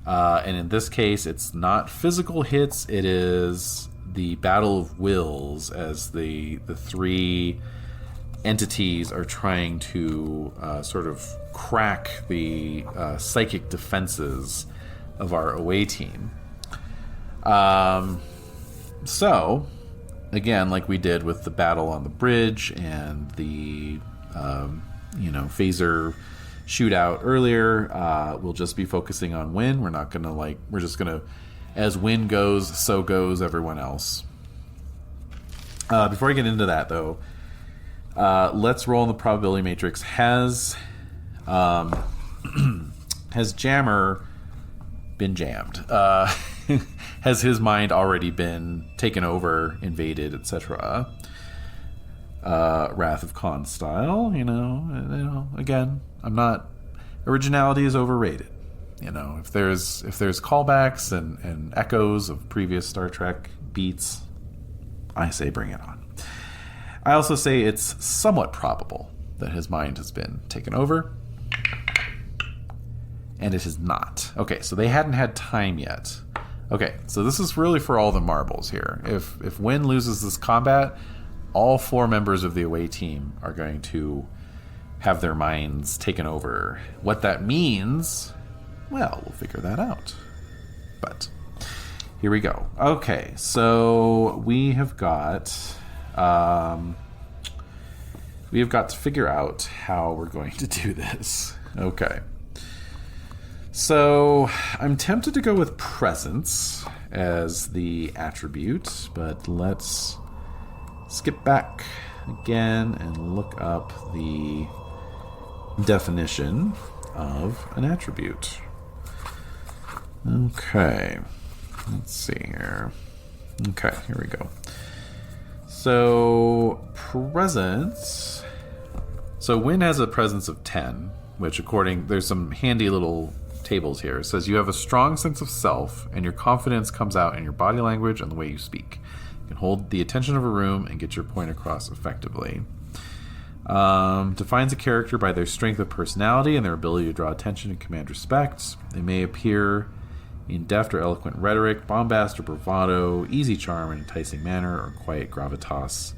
And in this case, it's not physical hits. It is the battle of wills as the three entities are trying to sort of crack the psychic defenses of our away team. So, again, like we did with the battle on the bridge and the phaser shootout earlier, we'll just be focusing on Wyn. We're not gonna we're just gonna, as Wyn goes, so goes everyone else. Before I get into that, though, let's roll in the probability matrix. Has Jammer been jammed? Has his mind already been taken over, invaded, etc.? Wrath of Khan style, again, I'm not... Originality is overrated. If there's callbacks and echoes of previous Star Trek beats, I say bring it on. I also say it's somewhat probable that his mind has been taken over, and it has not. Okay, so they hadn't had time yet. Okay, so this is really for all the marbles here. If Wyn loses this combat, all four members of the away team are going to have their minds taken over. What that means, well, we'll figure that out. But here we go. Okay, so we have got to figure out how we're going to do this. Okay. So I'm tempted to go with presence as the attribute, but let's skip back again and look up the definition of an attribute. Okay, let's see here. Okay, here we go. So presence. So Wyn has a presence of 10, which there's some handy little tables here. It says you have a strong sense of self and your confidence comes out in your body language and the way you speak. You can hold the attention of a room and get your point across effectively. Defines a character by their strength of personality and their ability to draw attention and command respect. They may appear in deft or eloquent rhetoric, bombast or bravado, easy charm and enticing manner, or quiet gravitas.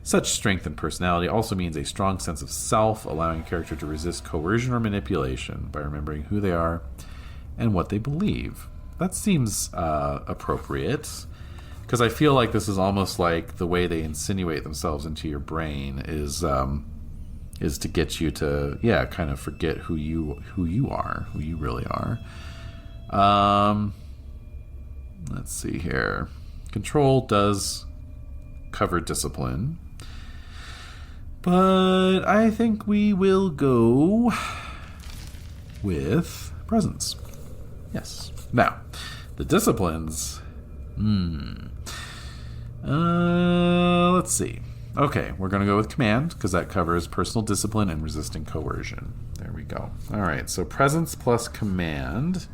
Such strength and personality also means a strong sense of self, allowing a character to resist coercion or manipulation by remembering who they are and what they believe. That seems appropriate, because I feel like this is almost like the way they insinuate themselves into your brain is to get you to, kind of forget who you are, who you really are. Let's see here. Control does cover discipline, but I think we will go with presence. Yes. Now, the disciplines. Let's see. Okay, we're going to go with command, because that covers personal discipline and resisting coercion. There we go. All right, so presence plus command.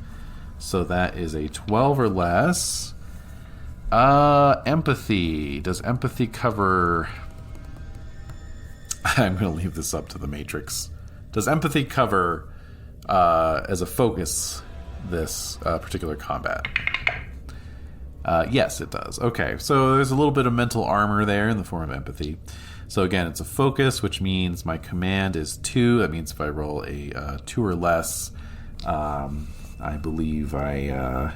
So that is a 12 or less. Empathy. Does empathy cover... I'm going to leave this up to the Matrix. Does empathy cover, as a focus, this particular combat? Yes, it does. Okay, so there's a little bit of mental armor there in the form of empathy. So again, it's a focus, which means my command is 2. That means if I roll a 2 or less, I believe I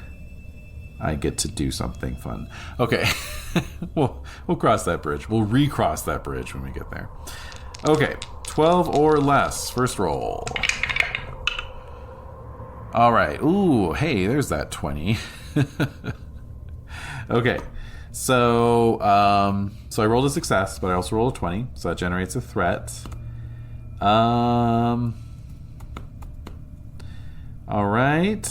get to do something fun. Okay, we'll cross that bridge. We'll recross that bridge when we get there. Okay, 12 or less. First roll. All right. Ooh, hey, there's that 20. Okay, so I rolled a success, but I also rolled a 20, so that generates a threat. All right.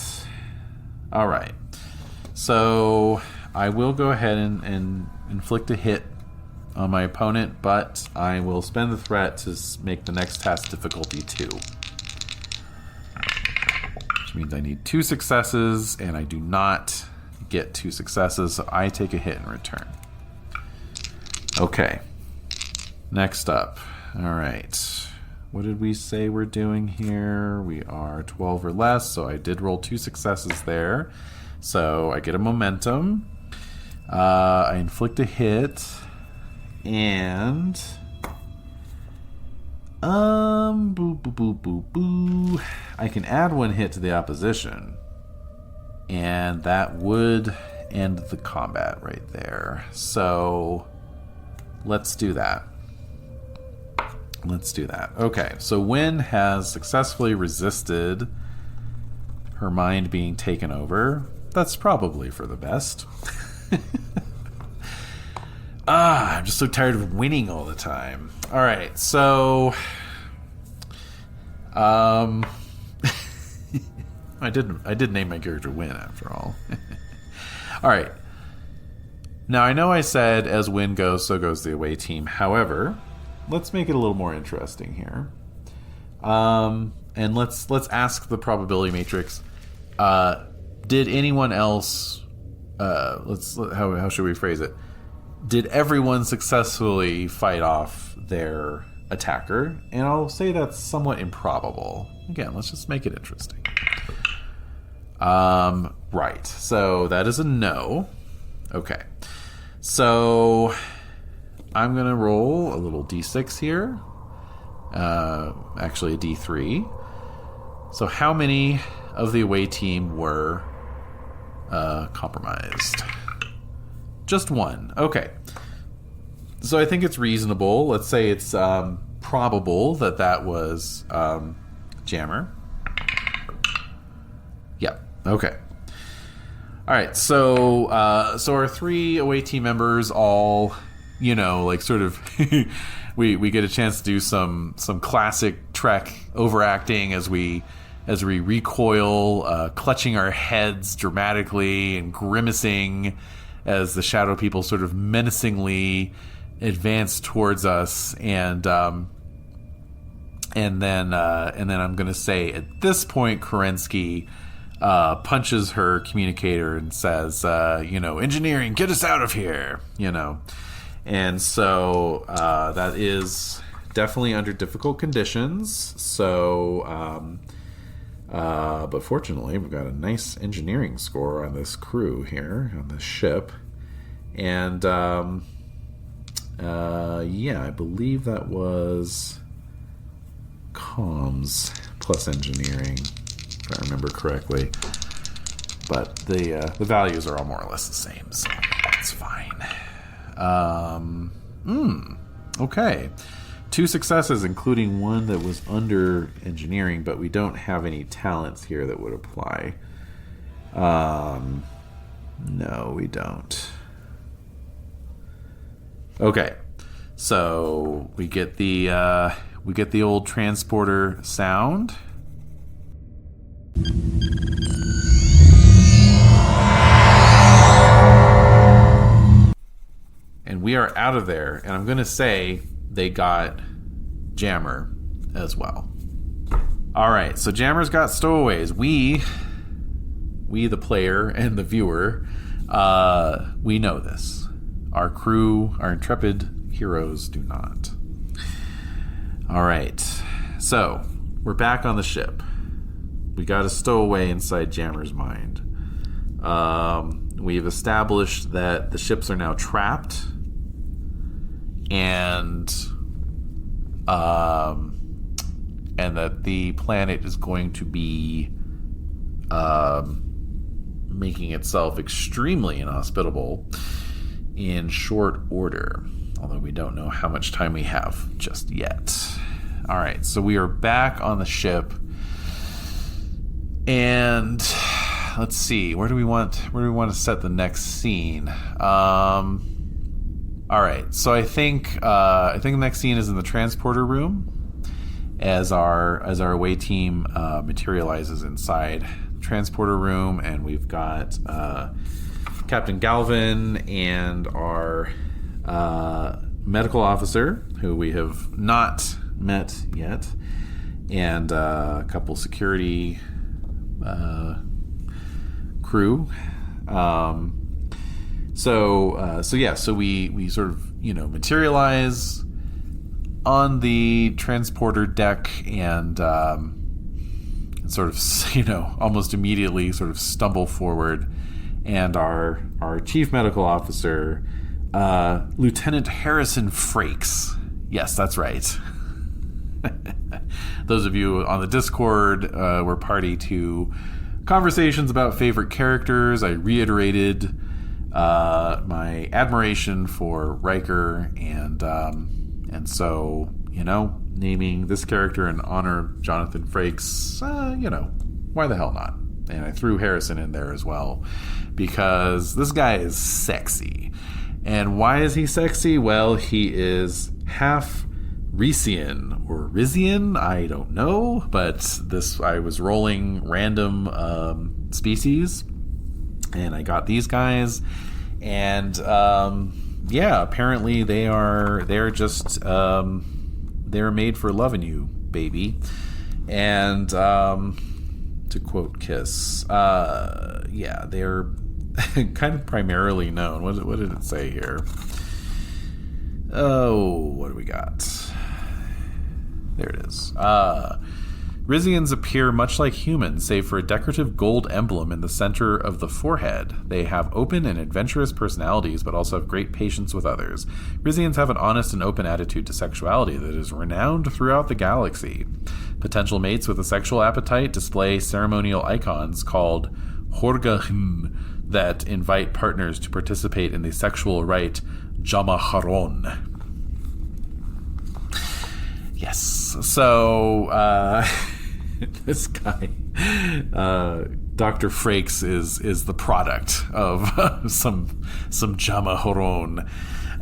So I will go ahead and inflict a hit on my opponent, but I will spend the threat to make the next task difficulty 2. Which means I need 2 successes, and I do not get 2 successes, so I take a hit in return. Okay. Next up. All right. What did we say we're doing here? We are 12 or less, so I did roll 2 successes there. So I get a momentum. I inflict a hit. And... boo, boo, boo, boo, boo. I can add 1 hit to the opposition. And that would end the combat right there. So let's do that. Okay, so Wyn has successfully resisted her mind being taken over. That's probably for the best. I'm just so tired of winning all the time. All right, so... I did name my character Wyn, after all. All right. Now, I know I said as Wyn goes, so goes the away team. However, let's make it a little more interesting here. And let's ask the probability matrix. Did anyone else... how should we phrase it? Did everyone successfully fight off their attacker? And I'll say that's somewhat improbable. Again, let's just make it interesting. Right. So that is a no. Okay. So I'm going to roll a little d6 here. Actually a d3. So how many of the away team were compromised? Just 1. Okay. So I think it's reasonable. Let's say it's probable that was Jammer. Yep. Okay. All right. So our 3 away team members all, sort of, we get a chance to do some classic Trek overacting as we recoil, clutching our heads dramatically and grimacing as the shadow people sort of menacingly advance towards us, and then I'm going to say at this point Kerensky punches her communicator and says, engineering, get us out of here, And so that is definitely under difficult conditions. So But fortunately, we've got a nice engineering score on this crew here, on this ship. And, I believe that was comms plus engineering, if I remember correctly. But the values are all more or less the same, so it's fine. Okay. 2 successes, including one that was under engineering, but we don't have any talents here that would apply. No, we don't. Okay, so we get the old transporter sound. And we are out of there, and I'm going to say they got Jammer as well. All right, so Jammer's got stowaways. We the player and the viewer, we know this. Our crew, our intrepid heroes do not. All right, so we're back on the ship. We got a stowaway inside Jammer's mind. We've established that the ships are now trapped, and that the planet is going to be making itself extremely inhospitable in short order, although we don't know how much time we have just yet. All right, so we are back on the ship, and let's see, where do we want to set the next scene? All right, so I think the next scene is in the transporter room as our away team materializes inside the transporter room, and we've got Captain Galvin and our medical officer, who we have not met yet, and a couple security crew. So we sort of, materialize on the transporter deck, and sort of, almost immediately sort of stumble forward, and our chief medical officer, Lieutenant Harrison Frakes. Yes, that's right. Those of you on the Discord were party to conversations about favorite characters. I reiterated my admiration for Riker, and so, naming this character in honor of Jonathan Frakes, why the hell not? And I threw Harrison in there as well, because this guy is sexy. And why is he sexy? Well, he is half Risian or Rizian, I don't know, but I was rolling random species, and I got these guys, and apparently they're just they're made for loving you, baby. And to quote Kiss, they're kind of primarily known. What did it say here? Oh, what do we got? There it is. Rizians appear much like humans, save for a decorative gold emblem in the center of the forehead. They have open and adventurous personalities, but also have great patience with others. Rizians have an honest and open attitude to sexuality that is renowned throughout the galaxy. Potential mates with a sexual appetite display ceremonial icons called Horgahn that invite partners to participate in the sexual rite Jamaharon. Yes. So, this guy, Dr. Frakes, is the product of some Jamaharon,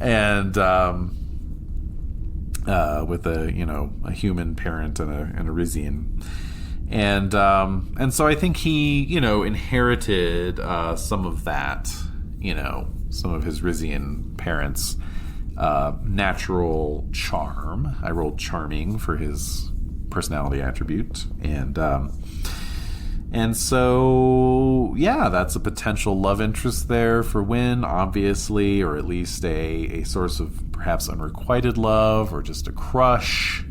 and with a human parent and a Rizian. And so I think he, inherited some of that, some of his Rizian parents' natural charm. I rolled charming for his personality attribute, and so that's a potential love interest there for Wyn, obviously, or at least a source of perhaps unrequited love, or just a crush.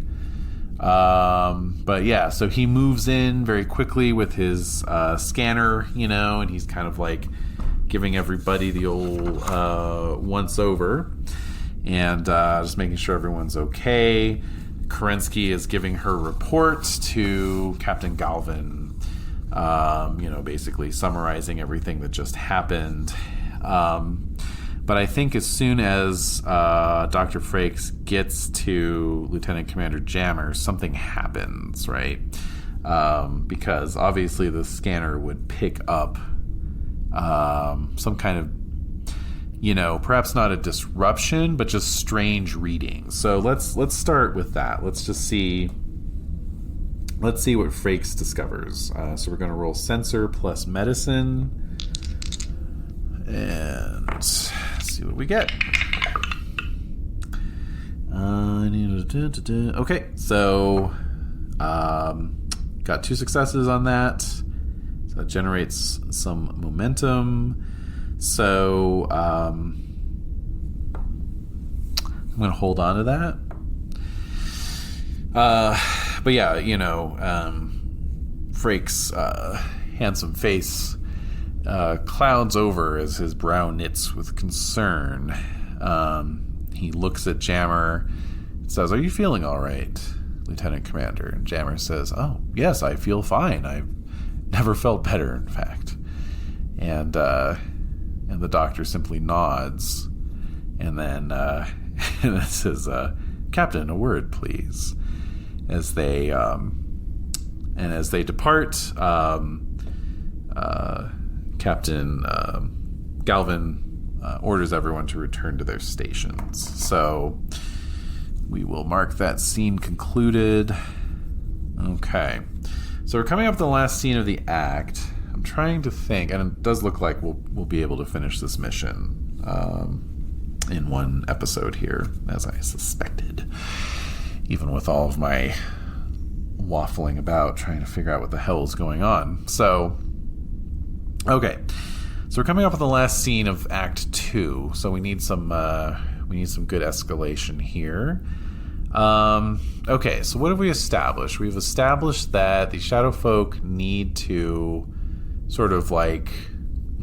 But yeah, so he moves in very quickly with his scanner, and he's kind of like giving everybody the old once over and just making sure everyone's okay. Kerensky is giving her report to Captain Galvin, basically summarizing everything that just happened. But I think as soon as Dr. Frakes gets to Lieutenant Commander Jammer, something happens, right? Because obviously the scanner would pick up some kind of, perhaps not a disruption, but just strange readings. So let's start with that. Let's see what Frakes discovers. So we're going to roll sensor plus medicine. And let's see what we get. Okay, so got 2 successes on that. So that generates some momentum. So I'm going to hold on to that. But yeah, Frakes' handsome face clouds over as his brow knits with concern. He looks at Jammer and says, "Are you feeling all right, Lieutenant Commander?" And Jammer says, "Oh, yes, I feel fine. I've never felt better, in fact." And the doctor simply nods and then says, "Captain, a word, please." As they depart, Captain Galvin orders everyone to return to their stations. So we will mark that scene concluded. Okay. So we're coming up to the last scene of the act. I'm trying to think, and it does look like we'll be able to finish this mission in one episode here, as I suspected, even with all of my waffling about trying to figure out what the hell is going on. So, okay. So we're coming up with the last scene of Act 2. So we need some good escalation here. Okay, so what have we established? We've established that the Shadow Folk need to sort of like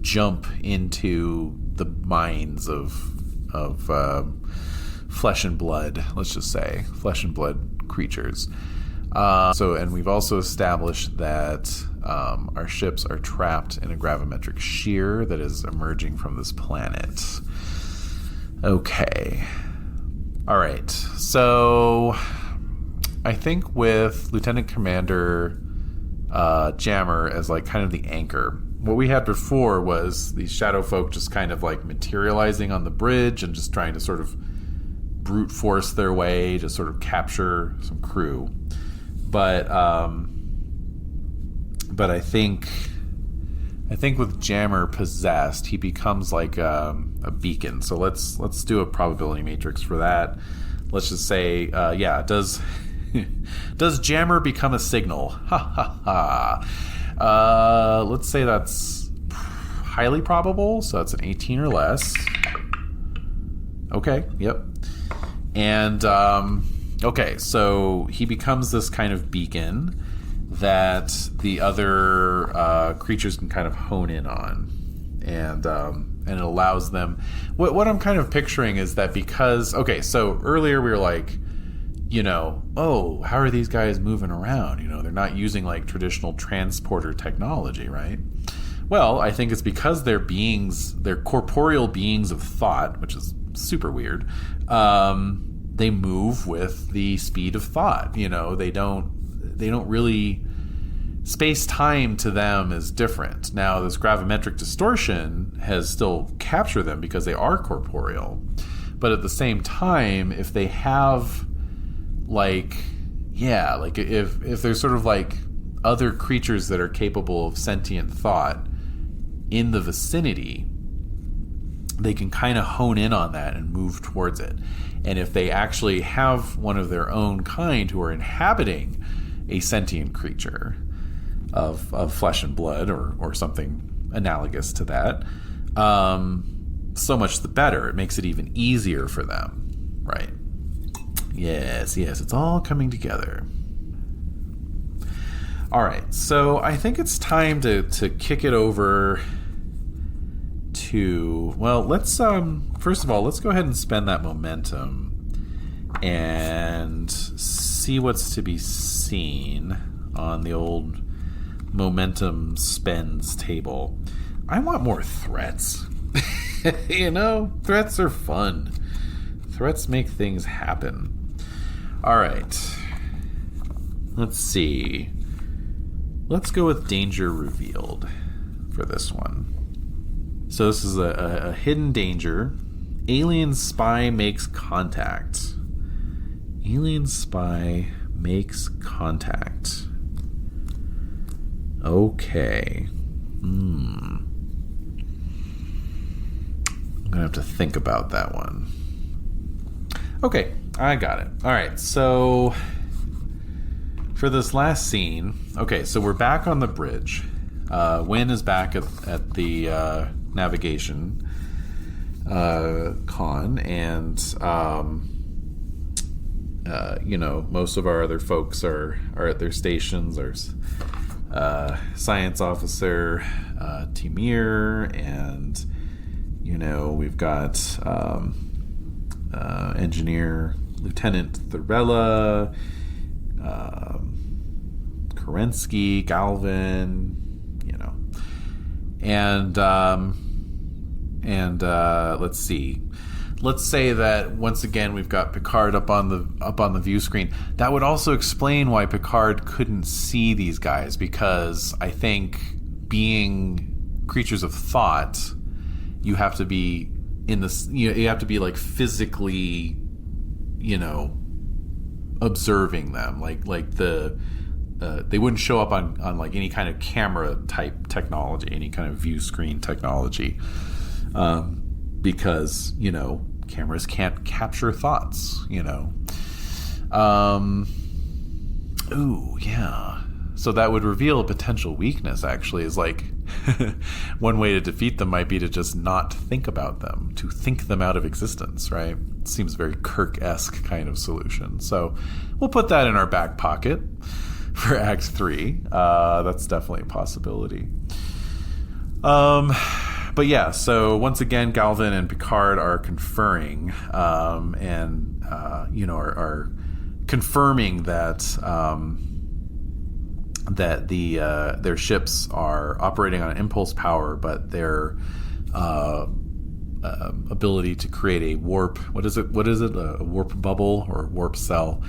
jump into the minds of flesh and blood, let's just say, flesh and blood creatures. And we've also established that our ships are trapped in a gravimetric shear that is emerging from this planet. Okay. All right. So I think with Lieutenant Commander Jammer as like kind of the anchor, what we had before was these shadow folk just kind of like materializing on the bridge and just trying to sort of brute force their way to sort of capture some crew. But I think with Jammer possessed, he becomes like a beacon. So let's do a probability matrix for that. Let's just say, does Jammer become a signal? Ha ha ha. Let's say that's highly probable. So that's an 18 or less. Okay. Yep. And okay, so he becomes this kind of beacon that the other creatures can kind of hone in on, and it allows them. What I'm kind of picturing is that because so earlier we were like, how are these guys moving around? They're not using like traditional transporter technology, right? Well, I think it's because they're corporeal beings of thought, which is super weird. They move with the speed of thought. They don't really, space-time to them is different. Now, this gravimetric distortion has still captured them because they are corporeal. But at the same time, if they have if there's sort of like other creatures that are capable of sentient thought in the vicinity, they can kind of hone in on that and move towards it. And if they actually have one of their own kind who are inhabiting a sentient creature of flesh and blood or something analogous to that, so much the better. It makes it even easier for them, right? Yes, it's all coming together. All right, so I think it's time to kick it over to, well, let's first of all, let's go ahead and spend that momentum and see what's to be seen on the old momentum spends table. I want more threats. You know, threats are fun. Threats make things happen. All right. Let's see. Let's go with danger revealed for this one. So this is a hidden danger. Alien spy makes contact. Alien spy makes contact. Okay. I'm gonna have to think about that one. Okay, I got it. All right, so for this last scene, okay, so we're back on the bridge. Wyn is back at the navigation con, and most of our other folks are at their stations. There's science officer Timir, and we've got engineer Lieutenant Thorella, Kerensky, Galvin, and let's see. Let's say that once again we've got Picard up on the view screen. That would also explain why Picard couldn't see these guys, because I think, being creatures of thought, you have to be in this. You have to be like physically, observing them. Like they wouldn't show up on like any kind of camera type technology, any kind of view screen technology, because cameras can't capture thoughts. Ooh, yeah. So that would reveal a potential weakness. Actually, is like one way to defeat them might be to just not think about them, to think them out of existence. Right? Seems very Kirk-esque kind of solution. So we'll put that in our back pocket for Act 3. That's definitely a possibility. But yeah, so once again, Galvin and Picard are conferring, and are confirming that their ships are operating on impulse power, but their ability to create a warp, what is it, a warp bubble or warp cell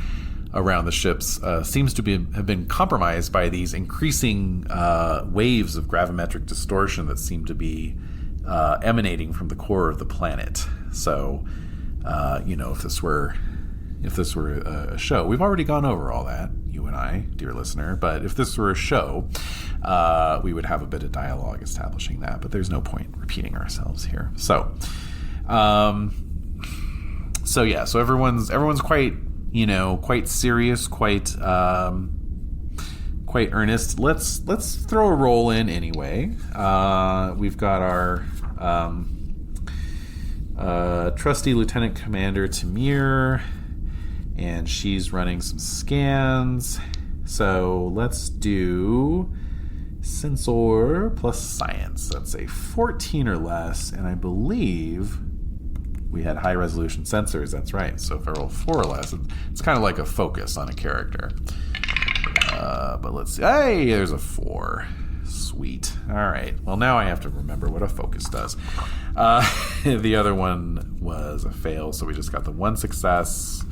around the ships seems to have been compromised by these increasing waves of gravimetric distortion that seem to be emanating from the core of the planet. So, if this were a show, we've already gone over all that, you and I, dear listener. But if this were a show, we would have a bit of dialogue establishing that. But there's no point repeating ourselves here. So, so everyone's quite serious, quite earnest. Let's throw a roll in anyway. We've got our trusty Lieutenant Commander Timir, and she's running some scans. So let's do sensor plus science. That's a 14 or less, and I believe we had high resolution sensors. That's right. So if I roll 4 or less, it's kind of like a focus on a character. But let's see. Hey, there's a 4. Sweet. All right. Well, now I have to remember what a focus does. The other one was a fail, so we just got the 1 success.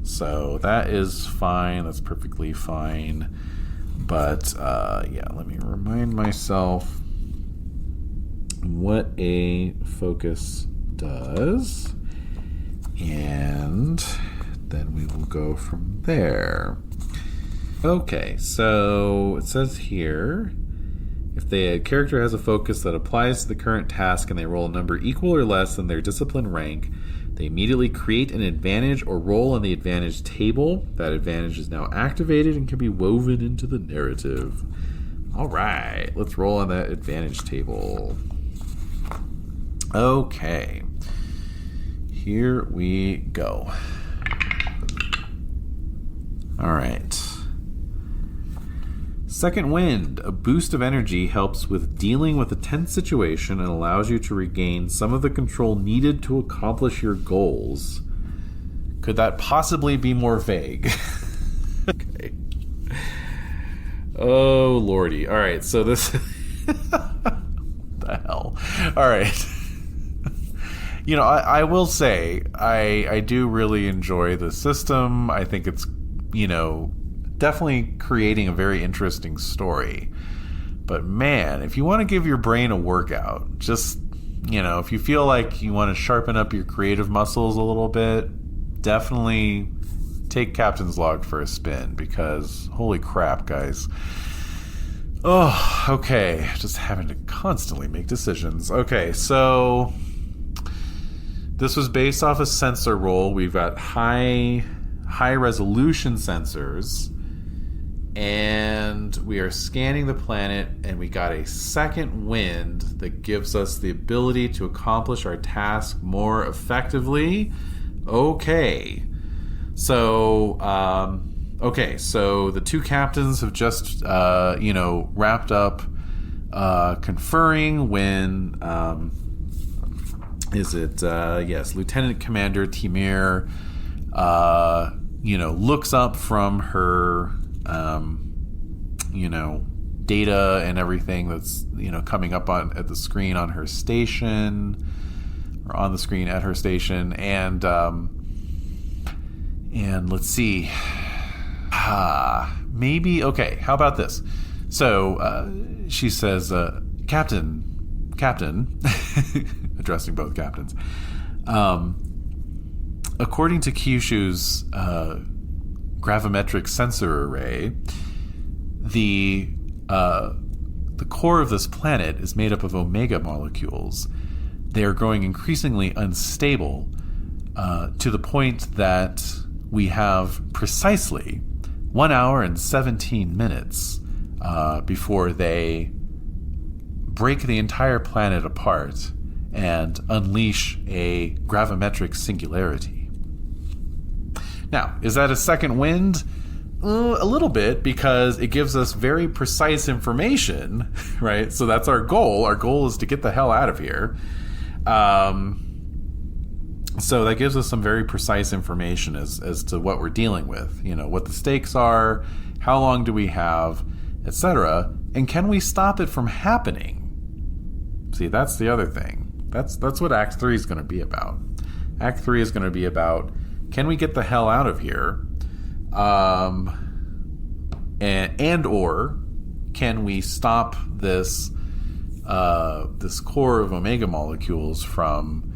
So that is fine. That's perfectly fine. But let me remind myself what a focus does, and then we will go from there. Okay, so it says here, if the character has a focus that applies to the current task and they roll a number equal or less than their discipline rank, they immediately create an advantage or roll on the advantage table. That advantage is now activated and can be woven into the narrative. All right, let's roll on that advantage table. Okay, here we go. All right. Second wind. A boost of energy helps with dealing with a tense situation and allows you to regain some of the control needed to accomplish your goals. Could that possibly be more vague? Okay. Oh, lordy. All right, so this... the hell? All right. You know, I will say, I do really enjoy the system. I think it's, you know, definitely creating a very interesting story. But man, if you want to give your brain a workout, just, you know, if you feel like you want to sharpen up your creative muscles a little bit, definitely take Captain's Log for a spin, because holy crap, guys. Oh, okay. Just having to constantly make decisions. Okay, so this was based off a sensor roll. We've got high resolution sensors, and we are scanning the planet, and we got a second wind that gives us the ability to accomplish our task more effectively. Okay. So, so the two captains have just, wrapped up conferring when, Lieutenant Commander Timir, looks up from her, data and everything that's, coming up at the screen on her station, or on the screen at her station, and let's see. Maybe, okay, how about this? So, she says, Captain, addressing both captains, according to Kyushu's gravimetric sensor array, the core of this planet is made up of omega molecules. They are growing increasingly unstable to the point that we have precisely 1 hour and 17 minutes before they break the entire planet apart and unleash a gravimetric singularity. Now, is that a second wind? A little bit, because it gives us very precise information, right? So that's our goal. Our goal is to get the hell out of here. So that gives us some very precise information as to what we're dealing with. You know, what the stakes are, how long do we have, etc. And can we stop it from happening? See, that's the other thing. That's what Act 3 is going to be about. Act 3 is going to be about, can we get the hell out of here? And or can we stop this this core of omega molecules from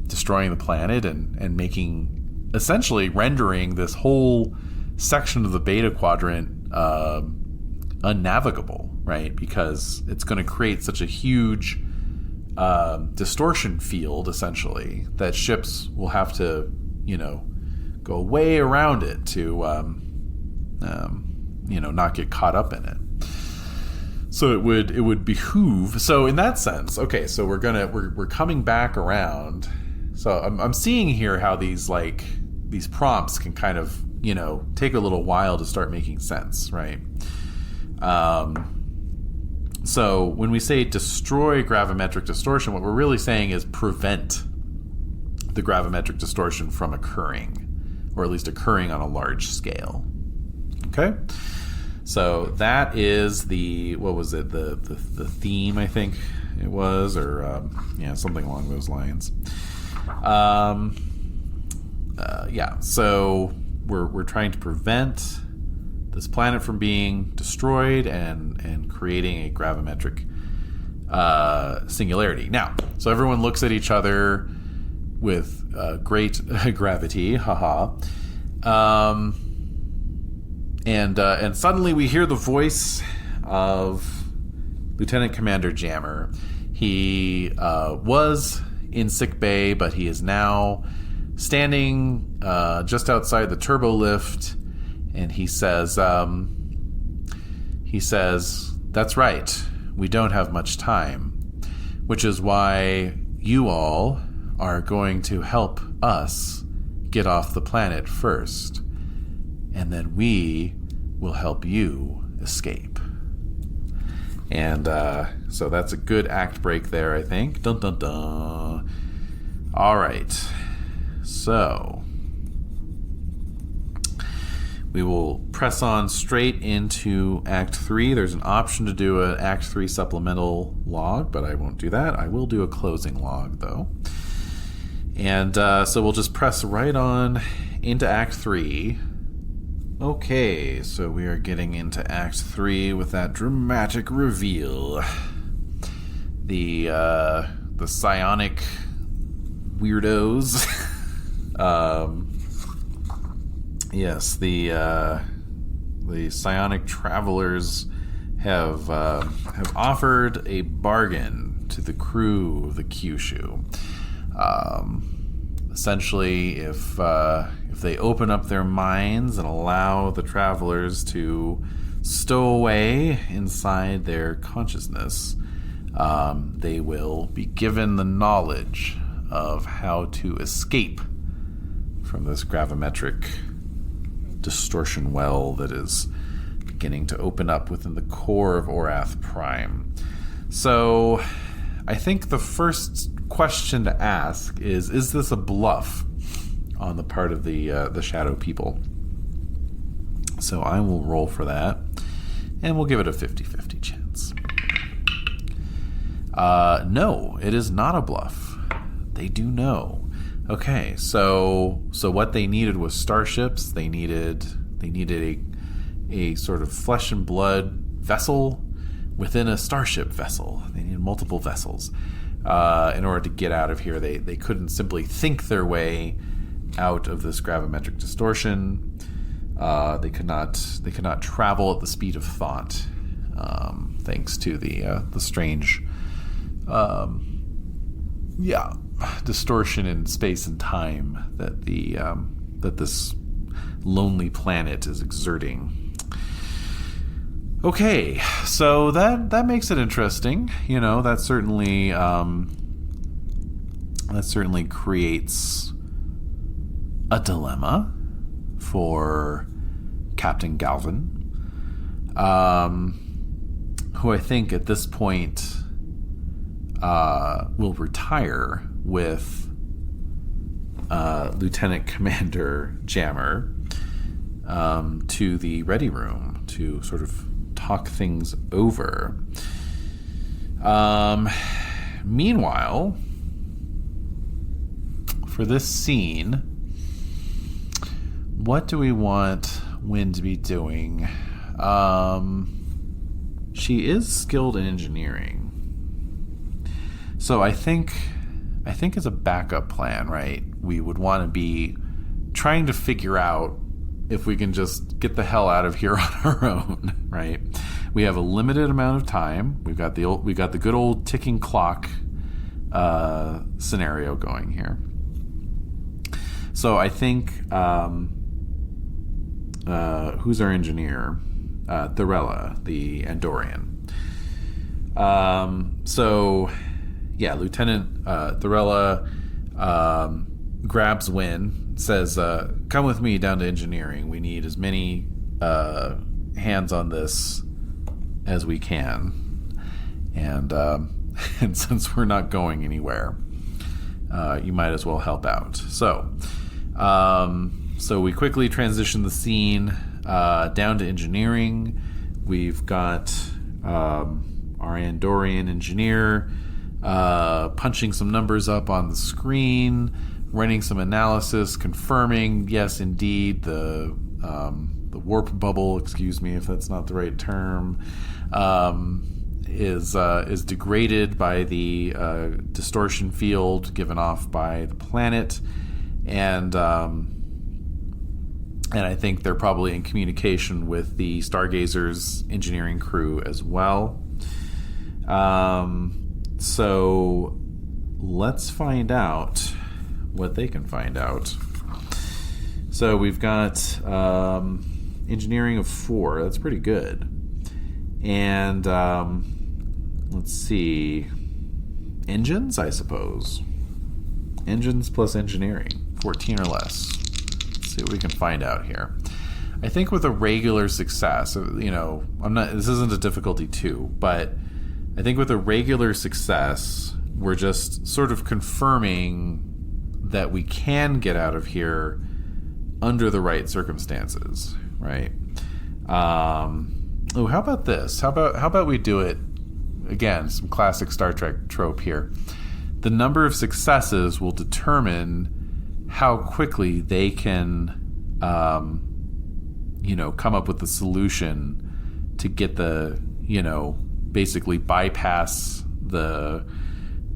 destroying the planet and making, essentially rendering this whole section of the beta quadrant unnavigable, right? Because it's going to create such a huge distortion field, essentially, that ships will have to, go way around it to, not get caught up in it. So it would behoove. So in that sense, okay, so we're coming back around. So I'm seeing here how these prompts can kind of, take a little while to start making sense, right? So when we say destroy gravimetric distortion, what we're really saying is prevent the gravimetric distortion from occurring, or at least occurring on a large scale. Okay? So that is the theme, I think it was, or something along those lines. So we're trying to prevent this planet from being destroyed and creating a gravimetric singularity. Now, so everyone looks at each other with great gravity, haha. And suddenly we hear the voice of Lieutenant Commander Jammer. He was in sick bay, but he is now standing just outside the turbo lift, and he says, "That's right, we don't have much time, which is why you all are going to help us get off the planet first, and then we will help you escape. And so that's a good act break there, I think. Dun dun dun. All right. So we will press on straight into Act 3. There's an option to do an Act 3 supplemental log, but I won't do that. I will do a closing log, though. And so we'll just press right on into Act 3. Okay, so we are getting into Act 3 with that dramatic reveal. The psionic weirdos. Yes, the psionic travelers have offered a bargain to the crew of the Kyushu. Essentially, if they open up their minds and allow the travelers to stow away inside their consciousness, they will be given the knowledge of how to escape from this gravimetric distortion well that is beginning to open up within the core of Orath Prime. So I think the first question to ask is this a bluff on the part of the Shadow people? So I will roll for that, and we'll give it a 50-50 chance. No, it is not a bluff. They do know. Okay, so what they needed was starships. They needed a sort of flesh and blood vessel within a starship vessel. They needed multiple vessels. In order to get out of here, they couldn't simply think their way out of this gravimetric distortion. They could not travel at the speed of thought, thanks to the strange, distortion in space and time that that this lonely planet is exerting. Okay, so that makes it interesting. You know, that certainly creates a dilemma for Captain Galvin, who I think at this point will retire with Lieutenant Commander Jammer to the ready room to sort of talk things over. Meanwhile, for this scene, what do we want Wyn to be doing? She is skilled in engineering. So I think as a backup plan, right, we would want to be trying to figure out if we can just get the hell out of here on our own, right? We have a limited amount of time. We've got the good old ticking clock scenario going here. So I think who's our engineer? Thorella, the Andorian. So yeah, Lieutenant Thorella grabs Wyn, says, come with me down to engineering. We need as many hands on this as we can. And since we're not going anywhere, you might as well help out. So we quickly transition the scene down to engineering. We've got our Andorian engineer punching some numbers up on the screen, running some analysis, confirming, yes, indeed, the warp bubble, excuse me if that's not the right term, is degraded by the distortion field given off by the planet, and I think they're probably in communication with the Stargazer's engineering crew as well. So let's find out what they can find out. So we've got engineering of 4. That's pretty good. And let's see. Engines, I suppose. Engines plus engineering. 14 or less. Let's see what we can find out here. I think with a regular success, this isn't a difficulty 2, but I think with a regular success, we're just sort of confirming that we can get out of here under the right circumstances, right? How about this? How about we do it again? Some classic Star Trek trope here. The number of successes will determine how quickly they can, come up with the solution to get the, basically bypass the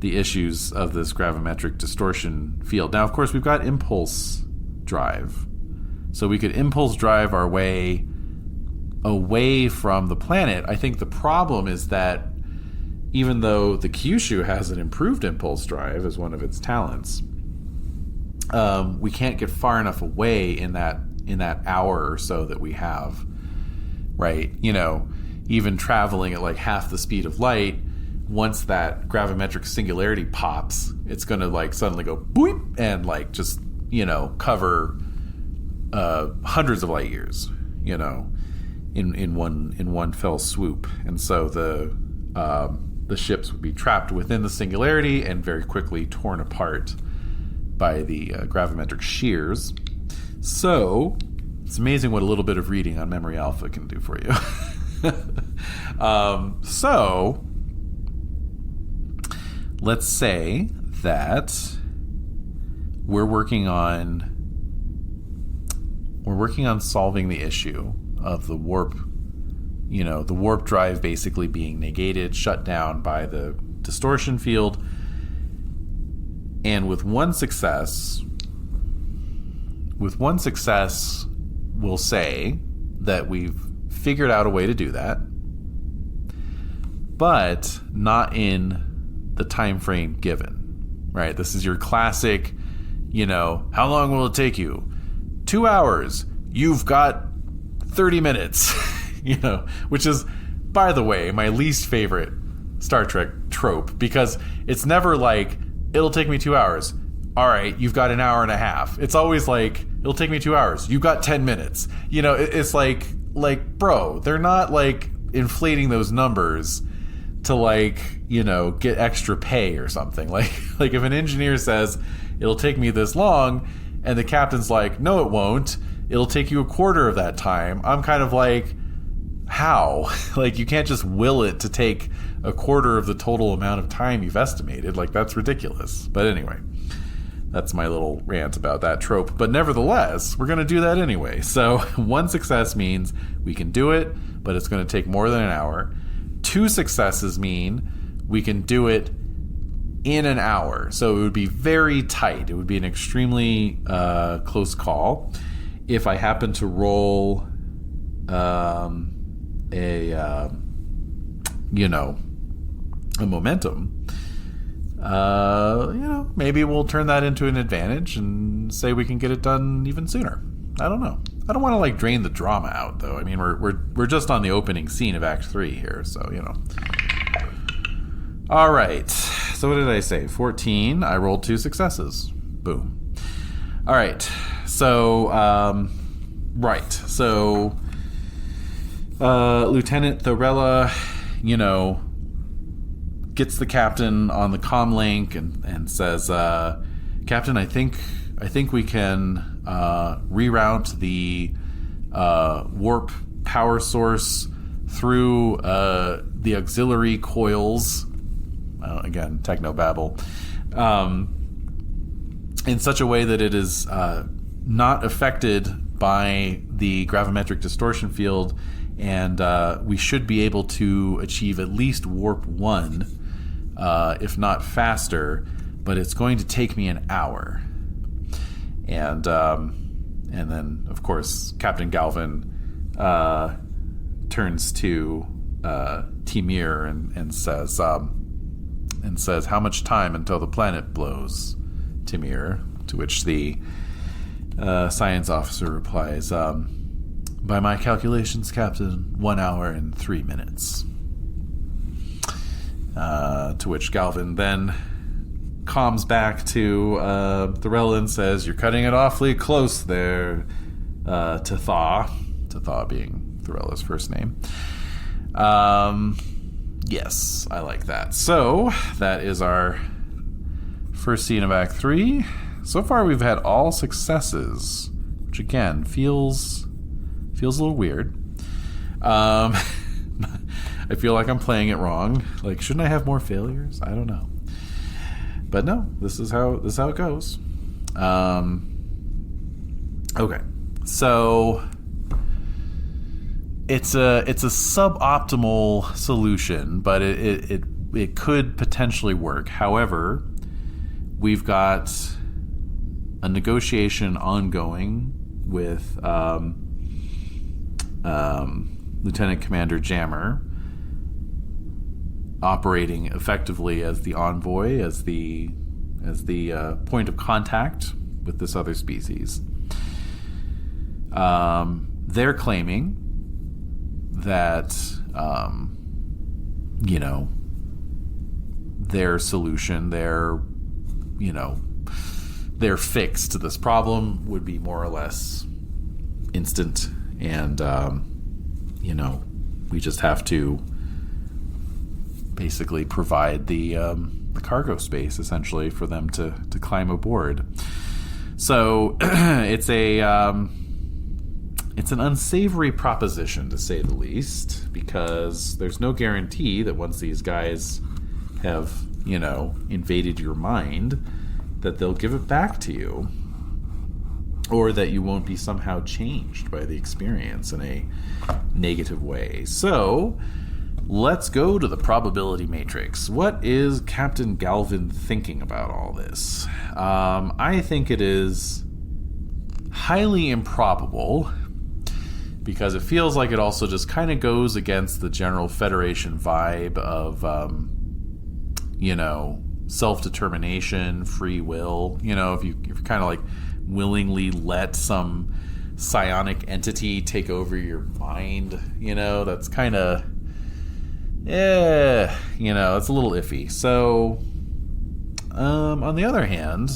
issues of this gravimetric distortion field. Now, of course, we've got impulse drive. So we could impulse drive our way away from the planet. I think the problem is that even though the Kyushu has an improved impulse drive as one of its talents, we can't get far enough away in that hour or so that we have, right? Even traveling at like half the speed of light, once that gravimetric singularity pops, it's going to like suddenly go boop and like just, cover hundreds of light years, in one fell swoop. And so the ships would be trapped within the singularity and very quickly torn apart by the gravimetric shears. So it's amazing what a little bit of reading on Memory Alpha can do for you. So let's say that we're working on solving the issue of the warp, the warp drive basically being negated, shut down by the distortion field. And with one success, we'll say that we've figured out a way to do that, but not in the time frame given, right? This is your classic, how long will it take you? 2 hours. You've got 30 minutes, which is, by the way, my least favorite Star Trek trope, because it's never like, it'll take me 2 hours. All right, you've got an hour and a half. It's always like, it'll take me 2 hours. You've got 10 minutes. It's like, bro, they're not like inflating those numbers to like, get extra pay or something. Like if an engineer says it'll take me this long and the captain's like, no, it won't. It'll take you a quarter of that time. I'm kind of like, how? Like, you can't just will it to take a quarter of the total amount of time you've estimated. Like, that's ridiculous. But anyway, that's my little rant about that trope. But nevertheless, we're going to do that anyway. So one success means we can do it, but it's going to take more than an hour. 2 successes mean we can do it in an hour. So it would be very tight. It would be an extremely close call. If I happen to roll a momentum, maybe we'll turn that into an advantage and say we can get it done even sooner. I don't know. I don't want to like drain the drama out, though. I mean, we're just on the opening scene of Act 3 here, so All right. So what did I say? 14. I rolled 2 successes. Boom. All right. So Lieutenant Thorella, gets the captain on the comm link and says, Captain, I think we can reroute the warp power source through the auxiliary coils. Again, technobabble. In such a way that it is not affected by the gravimetric distortion field, and we should be able to achieve at least warp 1, if not faster, but it's going to take me an hour. And then, of course, Captain Galvin turns to Timir and says, how much time until the planet blows, Timir? To which the science officer replies, by my calculations, Captain, 1 hour and 3 minutes. To which Galvin then comms back to Thorella and says, you're cutting it awfully close there, to Thaw. Tatha being Thorella's first name. Yes, I like that. So that is our first scene of Act 3. So far we've had all successes, which again feels a little weird. I feel like I'm playing it wrong. Like, shouldn't I have more failures? I don't know. But no, this is how it goes. Okay. So it's a suboptimal solution, but it could potentially work. However, we've got a negotiation ongoing with Lieutenant Commander Jammer, operating effectively as the envoy, as the point of contact with this other species. They're claiming that their solution, their fix to this problem would be more or less instant, and we just have to basically provide the cargo space essentially for them to climb aboard. So it's an unsavory proposition, to say the least, because there's no guarantee that once these guys have invaded your mind, that they'll give it back to you, or that you won't be somehow changed by the experience in a negative way. So let's go to the probability matrix. What is Captain Galvin thinking about all this? I think it is highly improbable, because it feels like it also just kind of goes against the general Federation vibe of, self-determination, free will. If you kind of like willingly let some psionic entity take over your mind, that's kind of, it's a little iffy. So, on the other hand,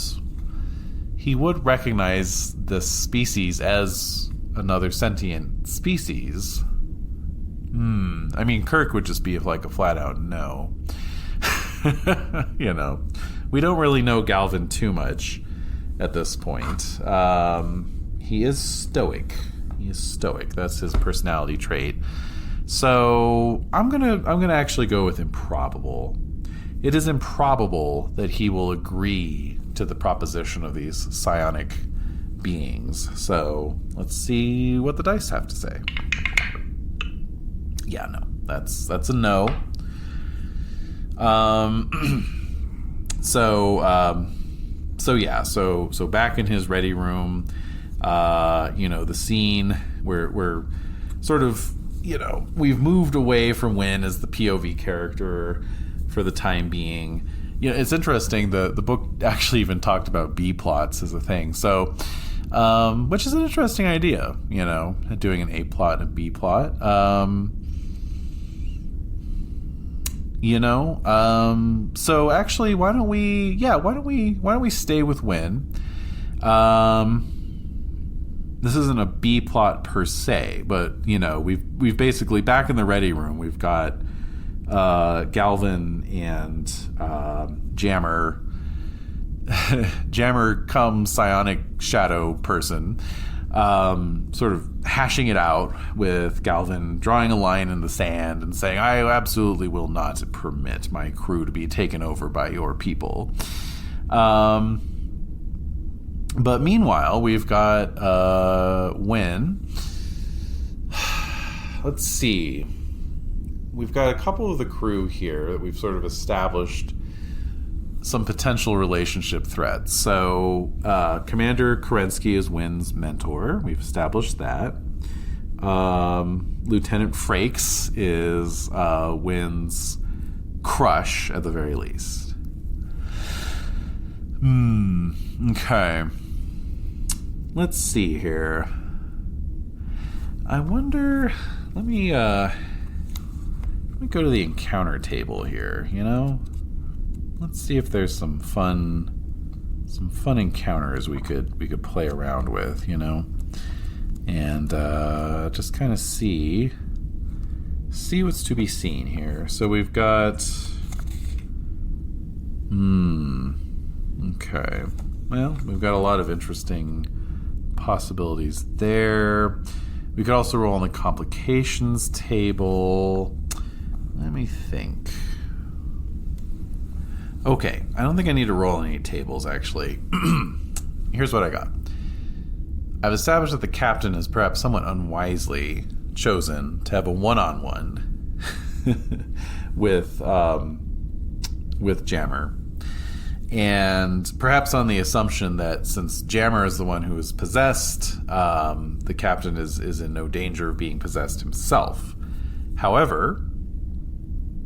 he would recognize the species as another sentient species. I mean, Kirk would just be like a flat out no. We don't really know Galvin too much at this point. He is stoic. That's his personality trait. So I'm gonna actually go with improbable. It is improbable that he will agree to the proposition of these psionic beings. So let's see what the dice have to say. Yeah, no, that's a no. So back in his ready room, the scene where we're sort of, we've moved away from Wyn as the POV character for the time being. It's interesting, the book actually even talked about B plots as a thing. So, which is an interesting idea, doing an A plot and a B plot. So actually, why don't we stay with Wyn? This isn't a B plot per se, but we've basically, back in the ready room, we've got Galvin and Jammer come psionic shadow person, sort of hashing it out with Galvin, drawing a line in the sand and saying, I absolutely will not permit my crew to be taken over by your people. But meanwhile, we've got Wyn. Let's see. We've got a couple of the crew here that we've sort of established some potential relationship threads. So, Commander Kerensky is Wyn's mentor. We've established that. Lieutenant Frakes is Wyn's crush, at the very least. Okay. Let's see here. I wonder... Let me go to the encounter table here, Let's see if there's some fun encounters we could play around with, and just kind of see what's to be seen here. So we've got... Okay. Well, we've got a lot of interesting possibilities there. We could also roll on the complications table. Let me think. Okay, I don't think I need to roll any tables, actually. Here's what I got. I've established that the captain is perhaps somewhat unwisely chosen to have a one-on-one with Jammer. And perhaps on the assumption that since Jammer is the one who is possessed, the captain is in no danger of being possessed himself. However,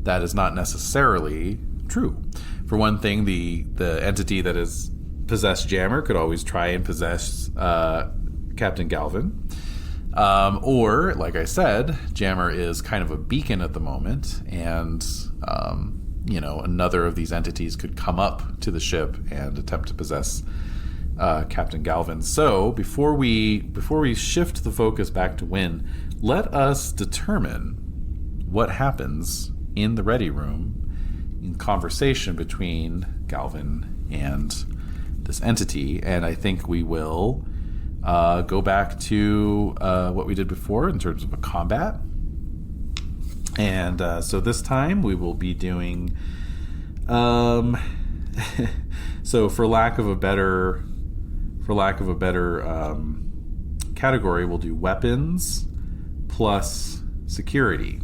that is not necessarily true. For one thing, the entity that has possessed Jammer could always try and possess Captain Galvin. Or, like I said, Jammer is kind of a beacon at the moment, and another of these entities could come up to the ship and attempt to possess Captain Galvin. So before we shift the focus back to Wyn, let us determine what happens in the ready room in conversation between Galvin and this entity. And I think we will go back to what we did before in terms of a combat. And so this time we will be doing so for lack of a better category, we'll do weapons plus security.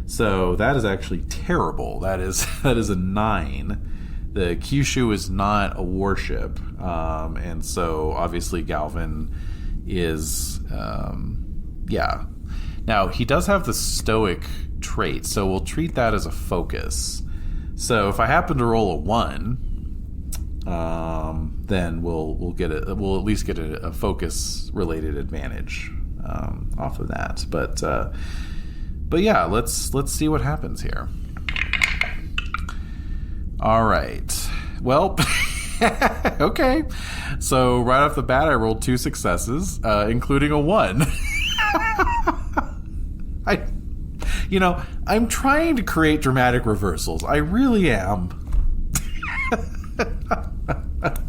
So that is actually terrible. That is a 9. The Kyushu is not a warship, and so obviously Galvin is Now he does have the stoic trait, so we'll treat that as a focus. So if I happen to roll a 1, then we'll at least get a focus related advantage off of that. But yeah, let's see what happens here. All right. Well, okay. So right off the bat, I rolled 2 successes, including a 1. I'm trying to create dramatic reversals. I really am.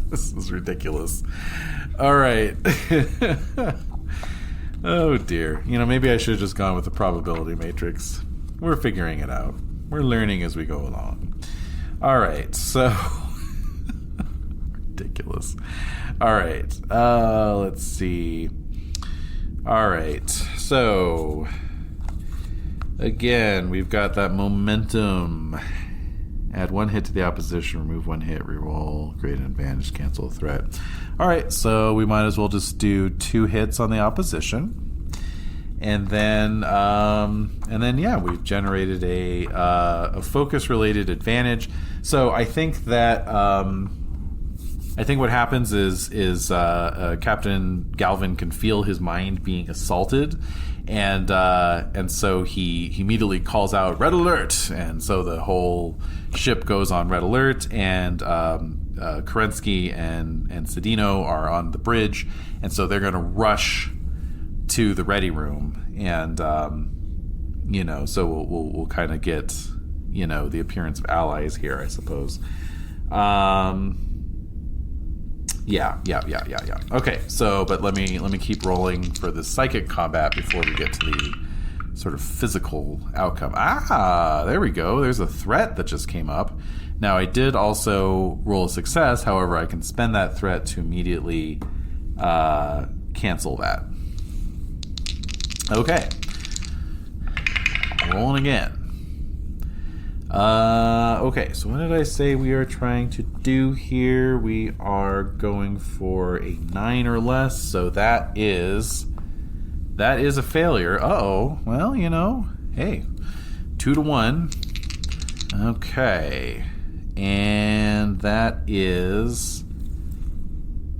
This is ridiculous. All right. Oh, dear. Maybe I should have just gone with the probability matrix. We're figuring it out. We're learning as we go along. All right. So... ridiculous. All right. Let's see. All right. So... again, we've got that momentum. Add 1 hit to the opposition, remove 1 hit, reroll, create an advantage, cancel a threat. All right, so we might as well just do 2 hits on the opposition, and then we've generated a focus-related advantage. So I think that what happens is Captain Galvin can feel his mind being assaulted. And so he immediately calls out red alert, and so the whole ship goes on red alert, and Kerensky and Cedino are on the bridge, and so they're going to rush to the ready room, and so we'll kind of get the appearance of allies here, I suppose. Yeah. Okay, so but let me keep rolling for the psychic combat before we get to the sort of physical outcome. There we go. There's a threat that just came up. Now I did also roll a success. However, I can spend that threat to immediately cancel that. Okay. Rolling again. Okay, so what did I say we are trying to do here? We are going for a 9 or less, so that is a failure. Uh-oh. Well, hey, 2 to 1. Okay. And that is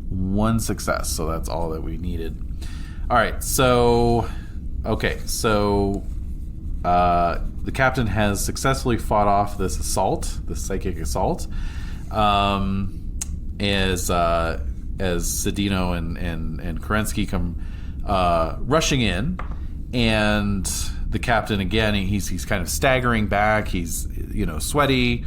1 success, so that's all that we needed. All right, so... okay, so... the captain has successfully fought off this assault, this psychic assault, as Cedino and Kerensky come rushing in, and the captain again. He's kind of staggering back. He's sweaty.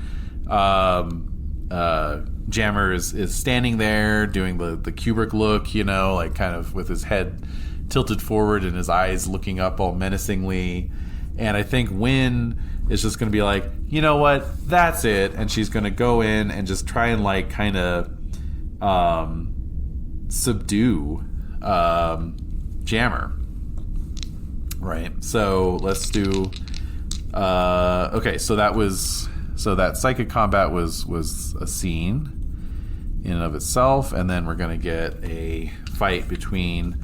Jammer is standing there doing the Kubrick look, like kind of with his head tilted forward and his eyes looking up all menacingly. And I think Wyn is just going to be like, you know what, that's it. And she's going to go in and just try and like kind of subdue Jammer. Right. So let's do. Okay. So that psychic combat was a scene in and of itself, and then we're going to get a fight between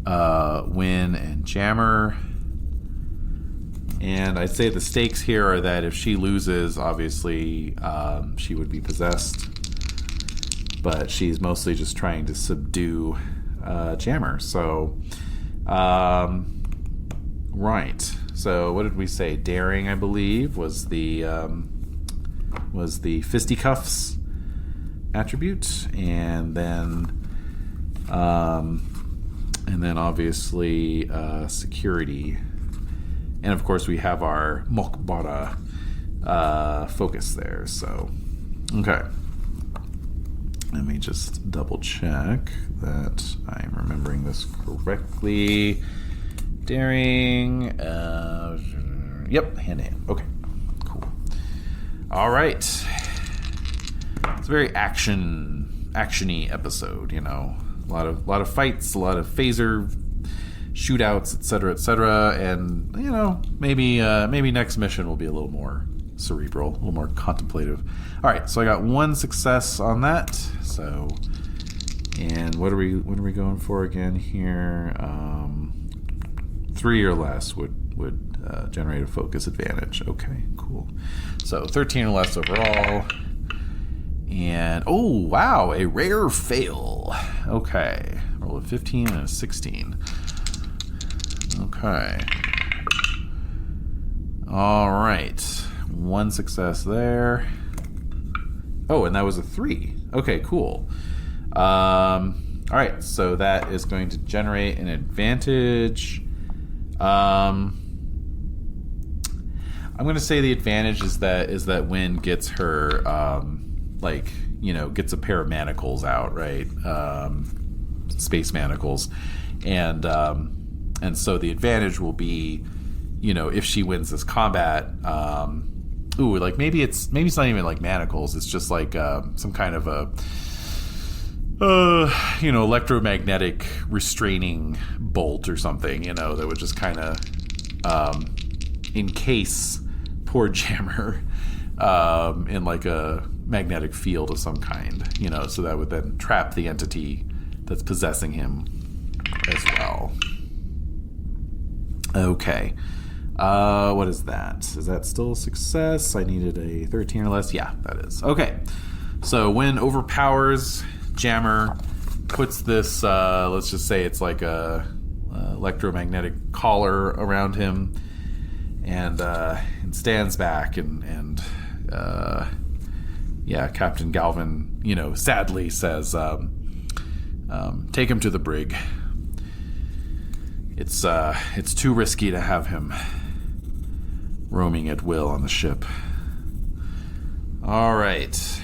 Wyn and Jammer. And I'd say the stakes here are that if she loses, obviously she would be possessed, but she's mostly just trying to subdue Jammer. So, right. So what did we say? Daring, I believe, was the fisticuffs attribute, and then obviously security, and of course we have our Mokbara focus there. So okay, let me just double check that I'm remembering this correctly. Daring, yep, hand. Okay, cool. All right, it's a very actiony episode. A lot of fights, a lot of phaser shootouts, etc., and maybe next mission will be a little more cerebral, a little more contemplative. All right, so I got one success on that. So, and what are we going for again here? 3 or less would generate a focus advantage. Okay, cool. So 13 or less overall. And, oh, wow, a rare fail. Okay. Roll a 15 and a 16. Okay. All right. One success there. Oh, and that was a 3. Okay, cool. All right, so that is going to generate an advantage. I'm going to say the advantage is that Wyn gets her, gets a pair of manacles out, right? Space manacles, and so the advantage will be, if she wins this combat. Maybe it's not even like manacles. It's just like some kind of a electromagnetic restraining bolt or something, that would just kind of encase poor Jammer in like a magnetic field of some kind, so that would then trap the entity that's possessing him as well. Okay. What is that? Is that still a success? I needed a 13 or less. Yeah, that is. Okay. So Wyn overpowers Jammer, puts this, let's just say it's like a electromagnetic collar around him, and stands back, and Captain Galvin, sadly says, take him to the brig. It's too risky to have him roaming at will on the ship. All right.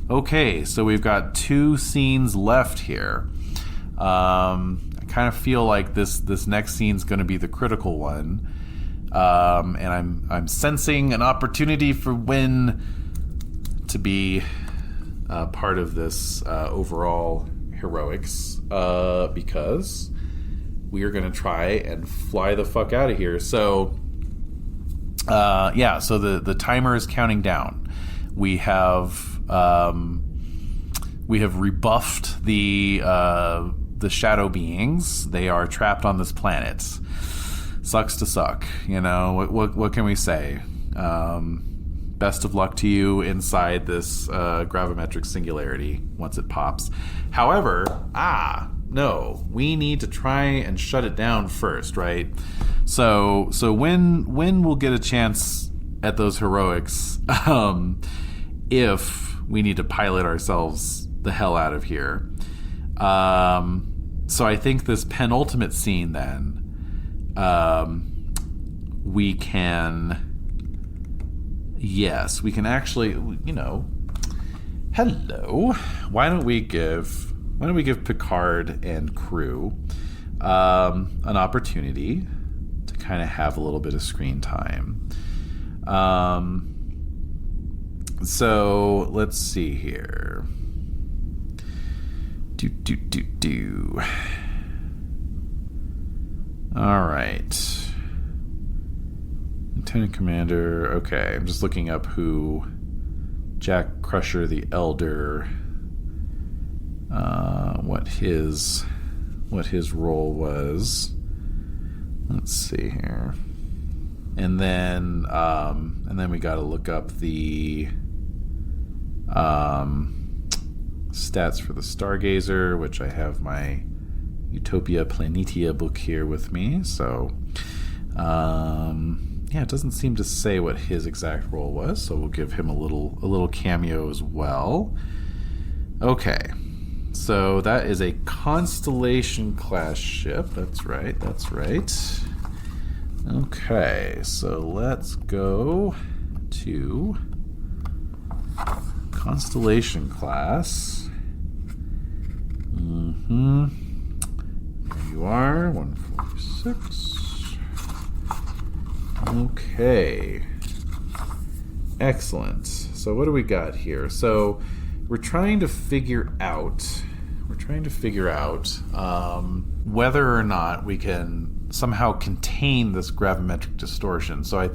Okay, so we've got 2 scenes left here. I kind of feel like this next scene's going to be the critical one, and I'm sensing an opportunity for Wyn to be part of this overall heroics, because we are going to try and fly the fuck out of here. So, so the timer is counting down. We have rebuffed the shadow beings. They are trapped on this planet. Sucks to suck. What can we say? Best of luck to you inside this gravimetric singularity once it pops. However, no, we need to try and shut it down first, right? So Wyn will get a chance at those heroics if we need to pilot ourselves the hell out of here. So I think this penultimate scene then, we can actually, hello. Why don't we give Picard and crew an opportunity to kind of have a little bit of screen time. So let's see here. All right. Lieutenant Commander. Okay, I'm just looking up who Jack Crusher the Elder, what his role was. Let's see here. And then we got to look up the stats for the Stargazer, which I have my Utopia Planitia book here with me. So, it doesn't seem to say what his exact role was, so we'll give him a little cameo as well. Okay, so that is a Constellation class ship. That's right. Okay, so let's go to Constellation class. There you are, 146. Okay. Excellent. So what do we got here? So we're trying to figure out whether or not we can somehow contain this gravimetric distortion. So I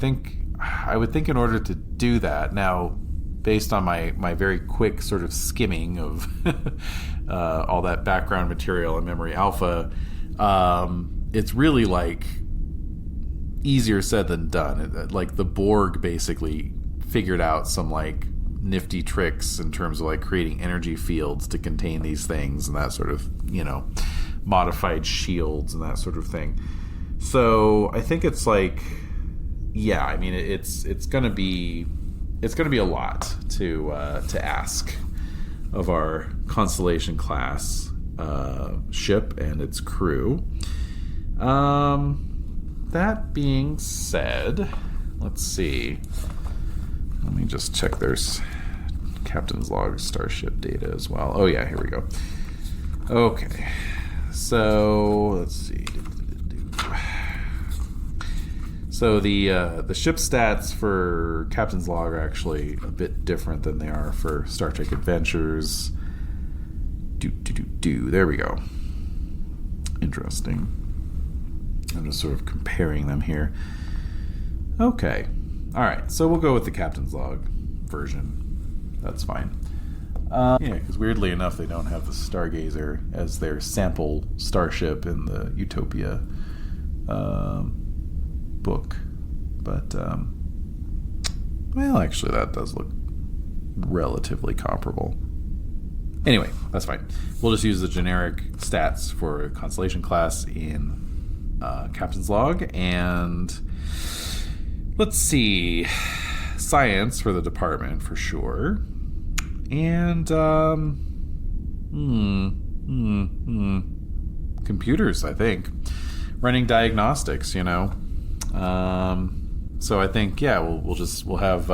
would think in order to do that, now based on my very quick sort of skimming of all that background material in Memory Alpha, it's really like easier said than done. Like the Borg basically figured out some like nifty tricks in terms of like creating energy fields to contain these things and that sort of, modified shields and that sort of thing. So I think it's like, it's gonna be a lot to ask of our Constellation class ship and its crew. That being said, let's see. Let me just check there's Captain's Log Starship data as well. Oh yeah, here we go. Okay, so let's see. So the ship stats for Captain's Log are actually a bit different than they are for Star Trek Adventures. There we go. Interesting. I'm just sort of comparing them here. Okay. All right. So we'll go with the Captain's Log version. That's fine. Because weirdly enough, they don't have the Stargazer as their sample starship in the Utopia book. But, actually, that does look relatively comparable. Anyway, that's fine. We'll just use the generic stats for Constellation class in Captain's Log, and let's see, science for the department for sure, and computers, I think, running diagnostics, So I think we'll have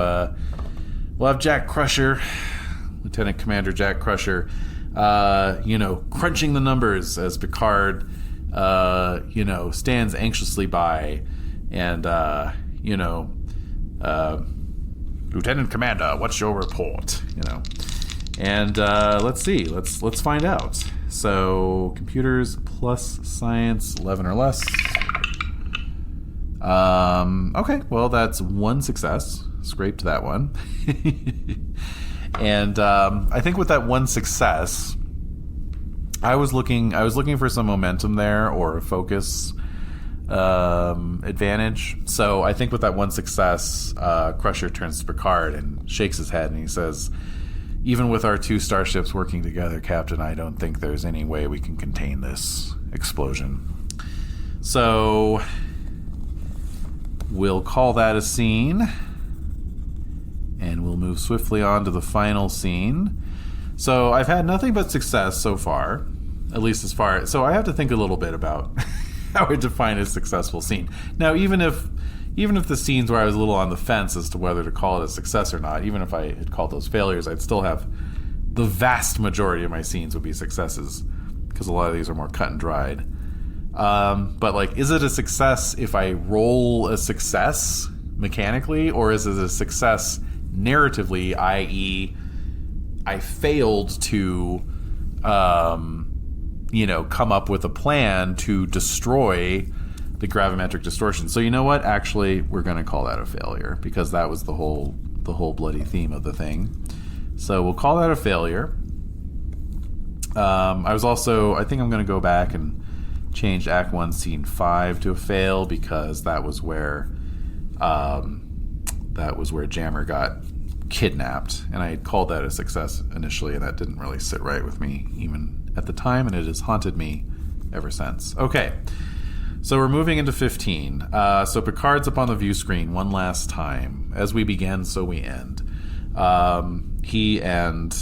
Jack Crusher, Lieutenant Commander Jack Crusher, crunching the numbers as Picard stands anxiously by, and Lieutenant Commander, what's your report? And let's see, let's find out. So computers plus science, 11 or less. Okay, well that's one success. Scraped that one. And I think with that one success, I was looking for some momentum there or a focus advantage. So I think with that one success, Crusher turns to Picard and shakes his head and he says, "Even with our two starships working together, Captain, I don't think there's any way we can contain this explosion." So we'll call that a scene, and we'll move swiftly on to the final scene. So I've had nothing but success so far. At least as far... So I have to think a little bit about how I define a successful scene. Now, even if the scenes where I was a little on the fence as to whether to call it a success or not, even if I had called those failures, I'd still have the vast majority of my scenes would be successes, because a lot of these are more cut and dried. But, like, is it a success if I roll a success mechanically, or is it a success narratively, i.e., I failed to, come up with a plan to destroy the gravimetric distortion? So you know what? Actually, we're going to call that a failure, because that was the whole bloody theme of the thing. So we'll call that a failure. I think I'm going to go back and change Act 1, Scene 5 to a fail, because that was where Jammer got kidnapped, and I had called that a success initially, and that didn't really sit right with me even at the time, and it has haunted me ever since. Okay, so we're moving into 15. So Picard's up on the view screen one last time. As we begin, so we end. He and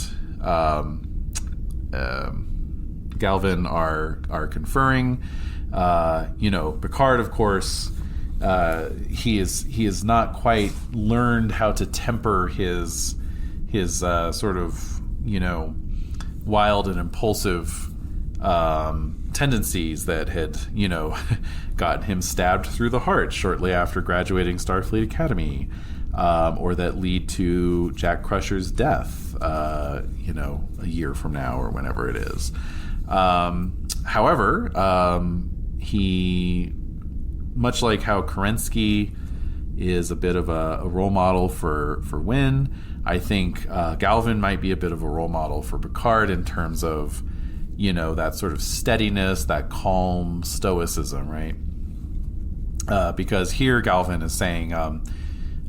Galvin are conferring. Picard, of course, he is not quite learned how to temper his sort of wild and impulsive tendencies that had gotten him stabbed through the heart shortly after graduating Starfleet Academy, or that lead to Jack Crusher's death a year from now or whenever it is. However, he, much like how Kerensky is a bit of a role model for Wyn, I think Galvin might be a bit of a role model for Picard in terms of, that sort of steadiness, that calm stoicism, right? Because here Galvin is saying,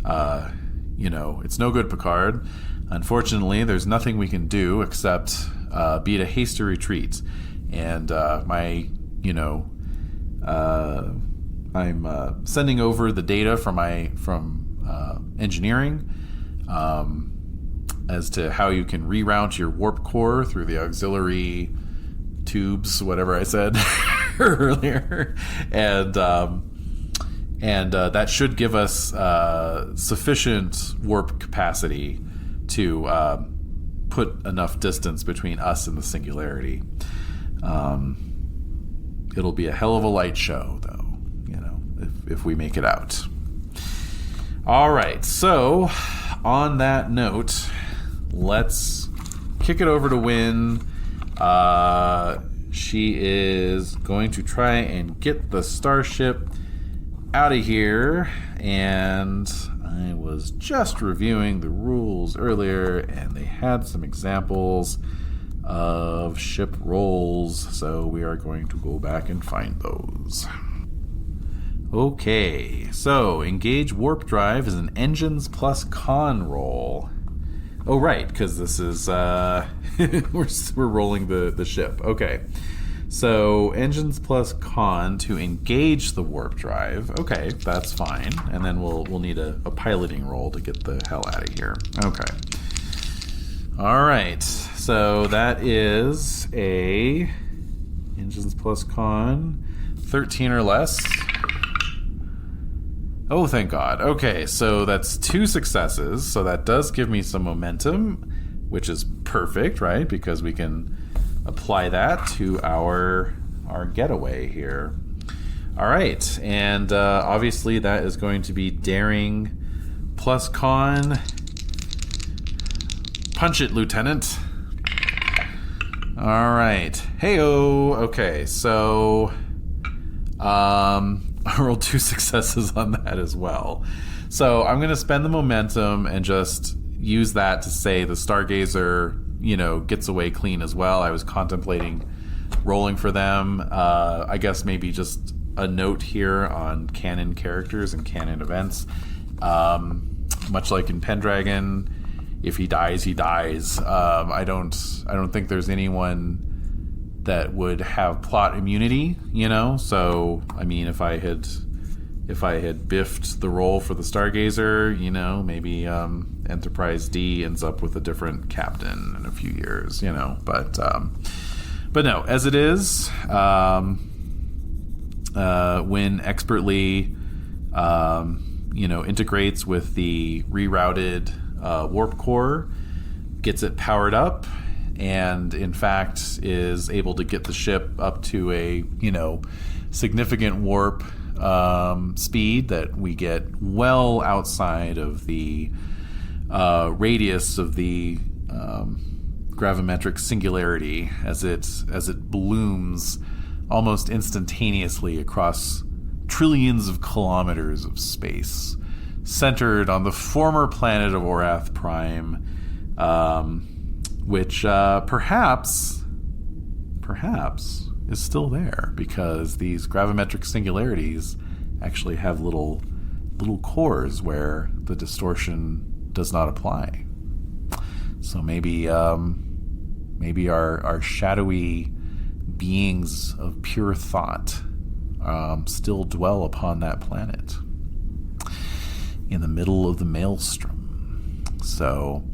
it's no good, Picard. Unfortunately, there's nothing we can do except beat a hasty retreat. And I'm sending over the data from engineering as to how you can reroute your warp core through the auxiliary tubes, whatever I said earlier, and that should give us sufficient warp capacity to put enough distance between us and the singularity. It'll be a hell of a light show, though, if we make it out. All right, so on that note, let's kick it over to Wyn. She is going to try and get the starship out of here, and I was just reviewing the rules earlier, and they had some examples of ship rolls, so we are going to go back and find those. Okay, so engage warp drive is an engines plus con roll. Oh, right, because this is we're rolling the ship. Okay, so engines plus con to engage the warp drive. Okay, that's fine, and then we'll need a piloting roll to get the hell out of here. Okay. All right, so that is a engines plus con 13 or less. Oh, thank God. Okay, so that's 2 successes. So that does give me some momentum, which is perfect, right? Because we can apply that to our getaway here. All right, and obviously that is going to be daring plus con. Punch it, Lieutenant. All right. Hey-o. Okay, so I rolled 2 successes on that as well. So I'm going to spend the momentum and just use that to say the Stargazer, gets away clean as well. I was contemplating rolling for them. I guess maybe just a note here on canon characters and canon events. Much like in Pendragon, if he dies, he dies. I don't think there's anyone that would have plot immunity, So, I mean, if I had biffed the role for the Stargazer, maybe Enterprise D ends up with a different captain in a few years, But But no, as it is, Wyn expertly, integrates with the rerouted warp core, gets it powered up, and in fact is able to get the ship up to a, significant warp speed that we get well outside of the radius of the gravimetric singularity as it blooms almost instantaneously across trillions of kilometers of space, centered on the former planet of Orath Prime, which perhaps is still there, because these gravimetric singularities actually have little cores where the distortion does not apply. So maybe our shadowy beings of pure thought still dwell upon that planet in the middle of the maelstrom. So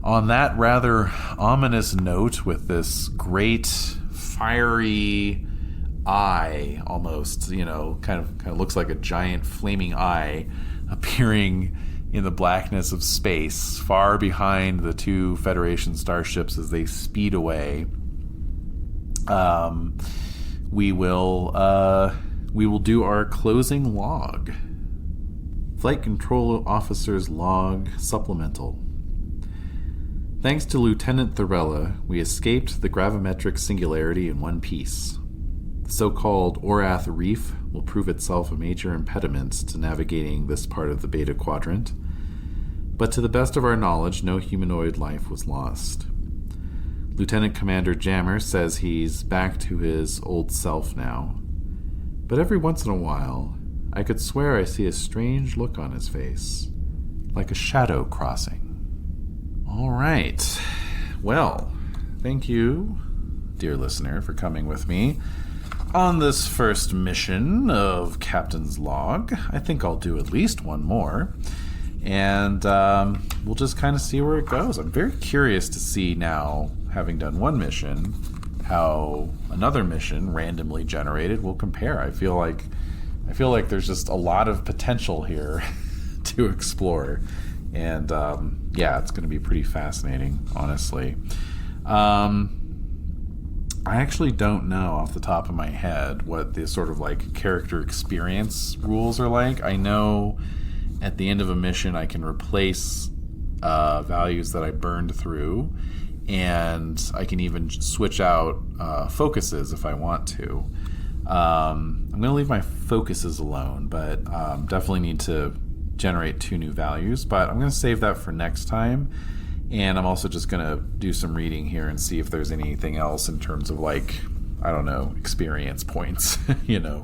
on that rather ominous note, with this great fiery eye, almost, kind of looks like a giant flaming eye appearing in the blackness of space, far behind the two Federation starships as they speed away, we will do our closing log. Flight Control Officer's Log Supplemental. Thanks to Lieutenant Thorella, we escaped the gravimetric singularity in one piece. The so-called Orath Reef will prove itself a major impediment to navigating this part of the Beta Quadrant, but to the best of our knowledge, no humanoid life was lost. Lieutenant Commander Jammer says he's back to his old self now, but every once in a while, I could swear I see a strange look on his face, like a shadow crossing. All right. Well, thank you, dear listener, for coming with me on this first mission of Captain's Log. I think I'll do at least one more, and we'll just kind of see where it goes. I'm very curious to see now, having done one mission, how another mission randomly generated will compare. I feel like there's just a lot of potential here to explore. And, it's going to be pretty fascinating, honestly. I actually don't know off the top of my head what the sort of character experience rules are like. I know at the end of a mission I can replace values that I burned through, and I can even switch out focuses if I want to. I'm going to leave my focuses alone, but definitely need to generate 2 new values, but I'm going to save that for next time. And I'm also just going to do some reading here and see if there's anything else in terms of experience points,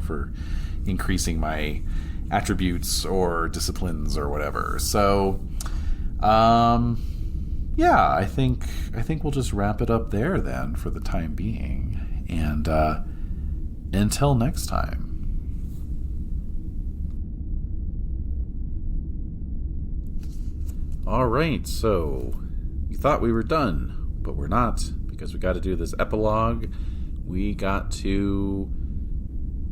for increasing my attributes or disciplines or whatever. So, I think we'll just wrap it up there then for the time being. And until next time. All right, so you thought we were done, but we're not, because we got to do this epilogue. We got to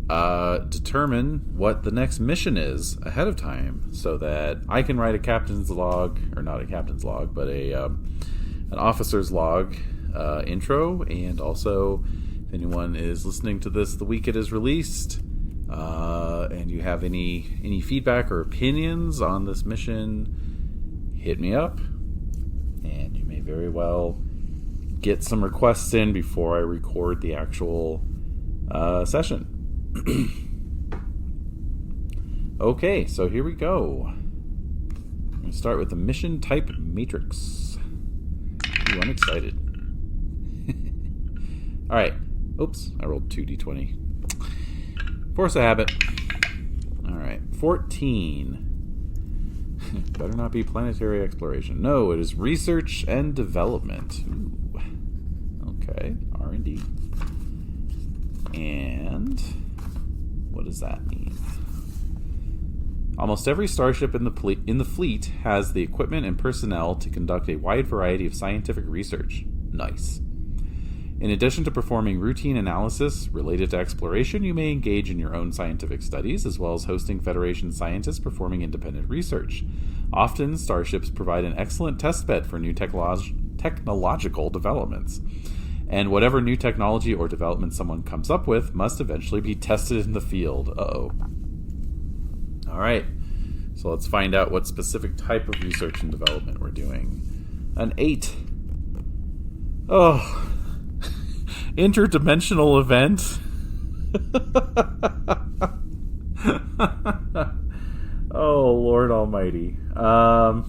determine what the next mission is ahead of time, so that I can write a captain's log, or not a captain's log, but an officer's log intro, and also if anyone is listening to this the week it is released, and you have any feedback or opinions on this mission, hit me up, and you may very well get some requests in before I record the actual session. Okay, so here we go. I'm going to start with the mission type matrix. Ooh, I'm excited. Alright. Oops, I rolled 2d20. Force a habit. Alright, 14. Better not be planetary exploration. No, it is research and development. Ooh. Okay, R&D. And what does that mean? Almost every starship in the fleet has the equipment and personnel to conduct a wide variety of scientific research. Nice. In addition to performing routine analysis related to exploration, you may engage in your own scientific studies, as well as hosting Federation scientists performing independent research. Often, starships provide an excellent testbed for new technological developments. And whatever new technology or development someone comes up with must eventually be tested in the field. Uh-oh. All right. So let's find out what specific type of research and development we're doing. An 8. Oh. Interdimensional event. Oh, Lord Almighty. I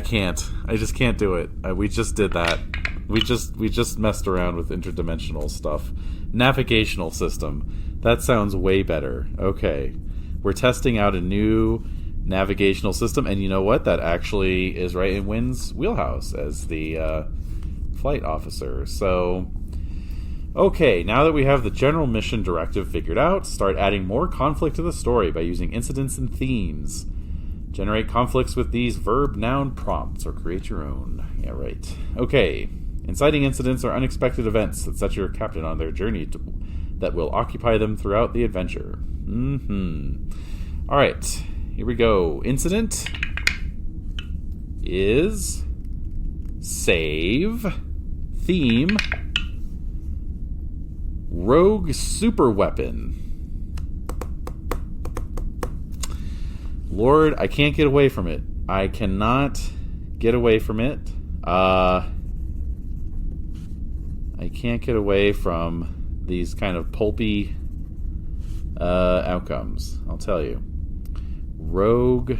can't. I just can't do it. We just did that. We just messed around with interdimensional stuff. Navigational system. That sounds way better. Okay. We're testing out a new navigational system, and you know what? That actually is right in Wyn's wheelhouse as the flight officer. So, okay, now that we have the general mission directive figured out, start adding more conflict to the story by using incidents and themes. Generate conflicts with these verb-noun prompts, or create your own. Yeah, right. Okay. Inciting incidents are unexpected events that set your captain on their journey that will occupy them throughout the adventure. All right, here we go. Incident is save, theme, rogue super weapon. Lord, I can't get away from it. I cannot get away from it. I can't get away from these kind of pulpy outcomes, I'll tell you. Rogue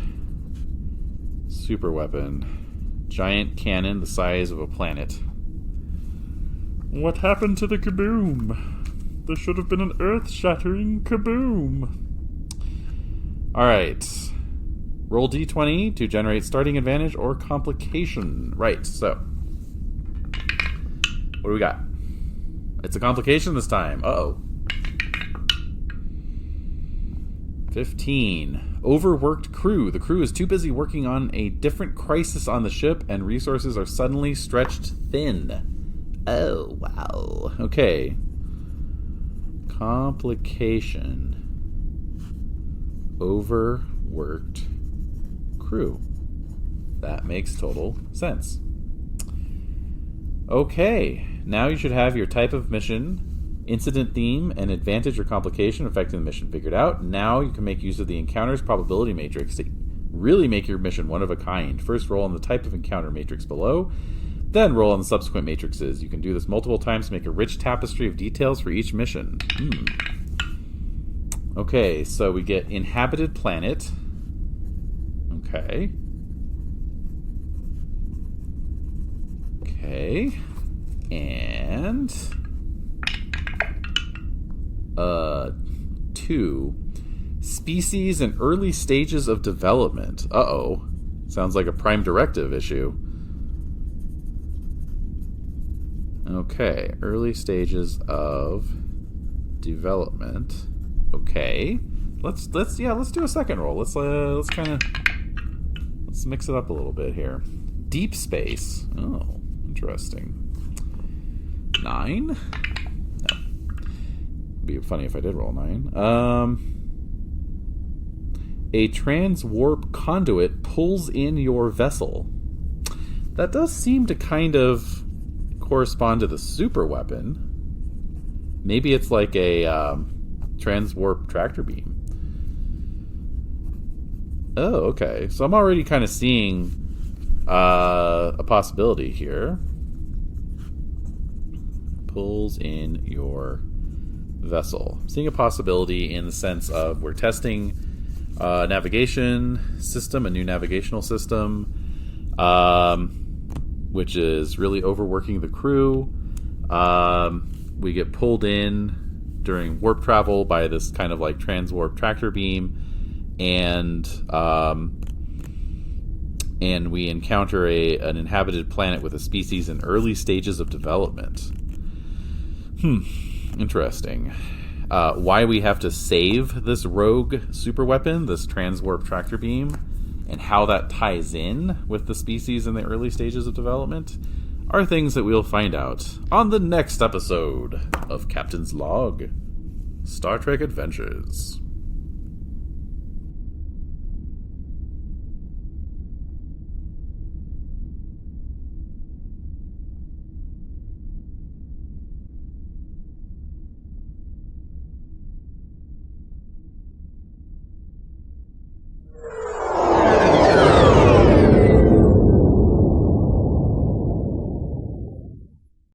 superweapon. Giant cannon the size of a planet. What happened to the kaboom? There should have been an earth-shattering kaboom. Alright. Roll d20 to generate starting advantage or complication. Right, so. What do we got? It's a complication this time. Uh-oh. 15. Overworked crew. The crew is too busy working on a different crisis on the ship, and resources are suddenly stretched thin. Oh, wow. Okay. Complication. Overworked crew. That makes total sense. Okay. Now you should have your type of mission, incident theme, and advantage or complication affecting the mission figured out. Now you can make use of the encounter's probability matrix to really make your mission one of a kind. First roll on the type of encounter matrix below, then roll on the subsequent matrices. You can do this multiple times to make a rich tapestry of details for each mission. Okay, so we get inhabited planet. Okay. Okay. And 2 species in early stages of development. Uh-oh. Sounds like a Prime Directive issue. Okay, early stages of development. Okay. Let's do a second roll. Let's mix it up a little bit here. Deep space. Oh, interesting. 9? No. It'd be funny if I did roll 9. A transwarp conduit pulls in your vessel. That does seem to kind of correspond to the super weapon. Maybe it's like a transwarp tractor beam. Oh, okay. So I'm already kind of seeing a possibility here. Pulls in your vessel. I'm seeing a possibility in the sense of we're testing a navigation system, a new navigational system, which is really overworking the crew. We get pulled in during warp travel by this kind of like transwarp tractor beam, and we encounter an inhabited planet with a species in early stages of development. Interesting. Why we have to save this rogue superweapon, this transwarp tractor beam, and how that ties in with the species in the early stages of development, are things that we'll find out on the next episode of Captain's Log: Star Trek Adventures.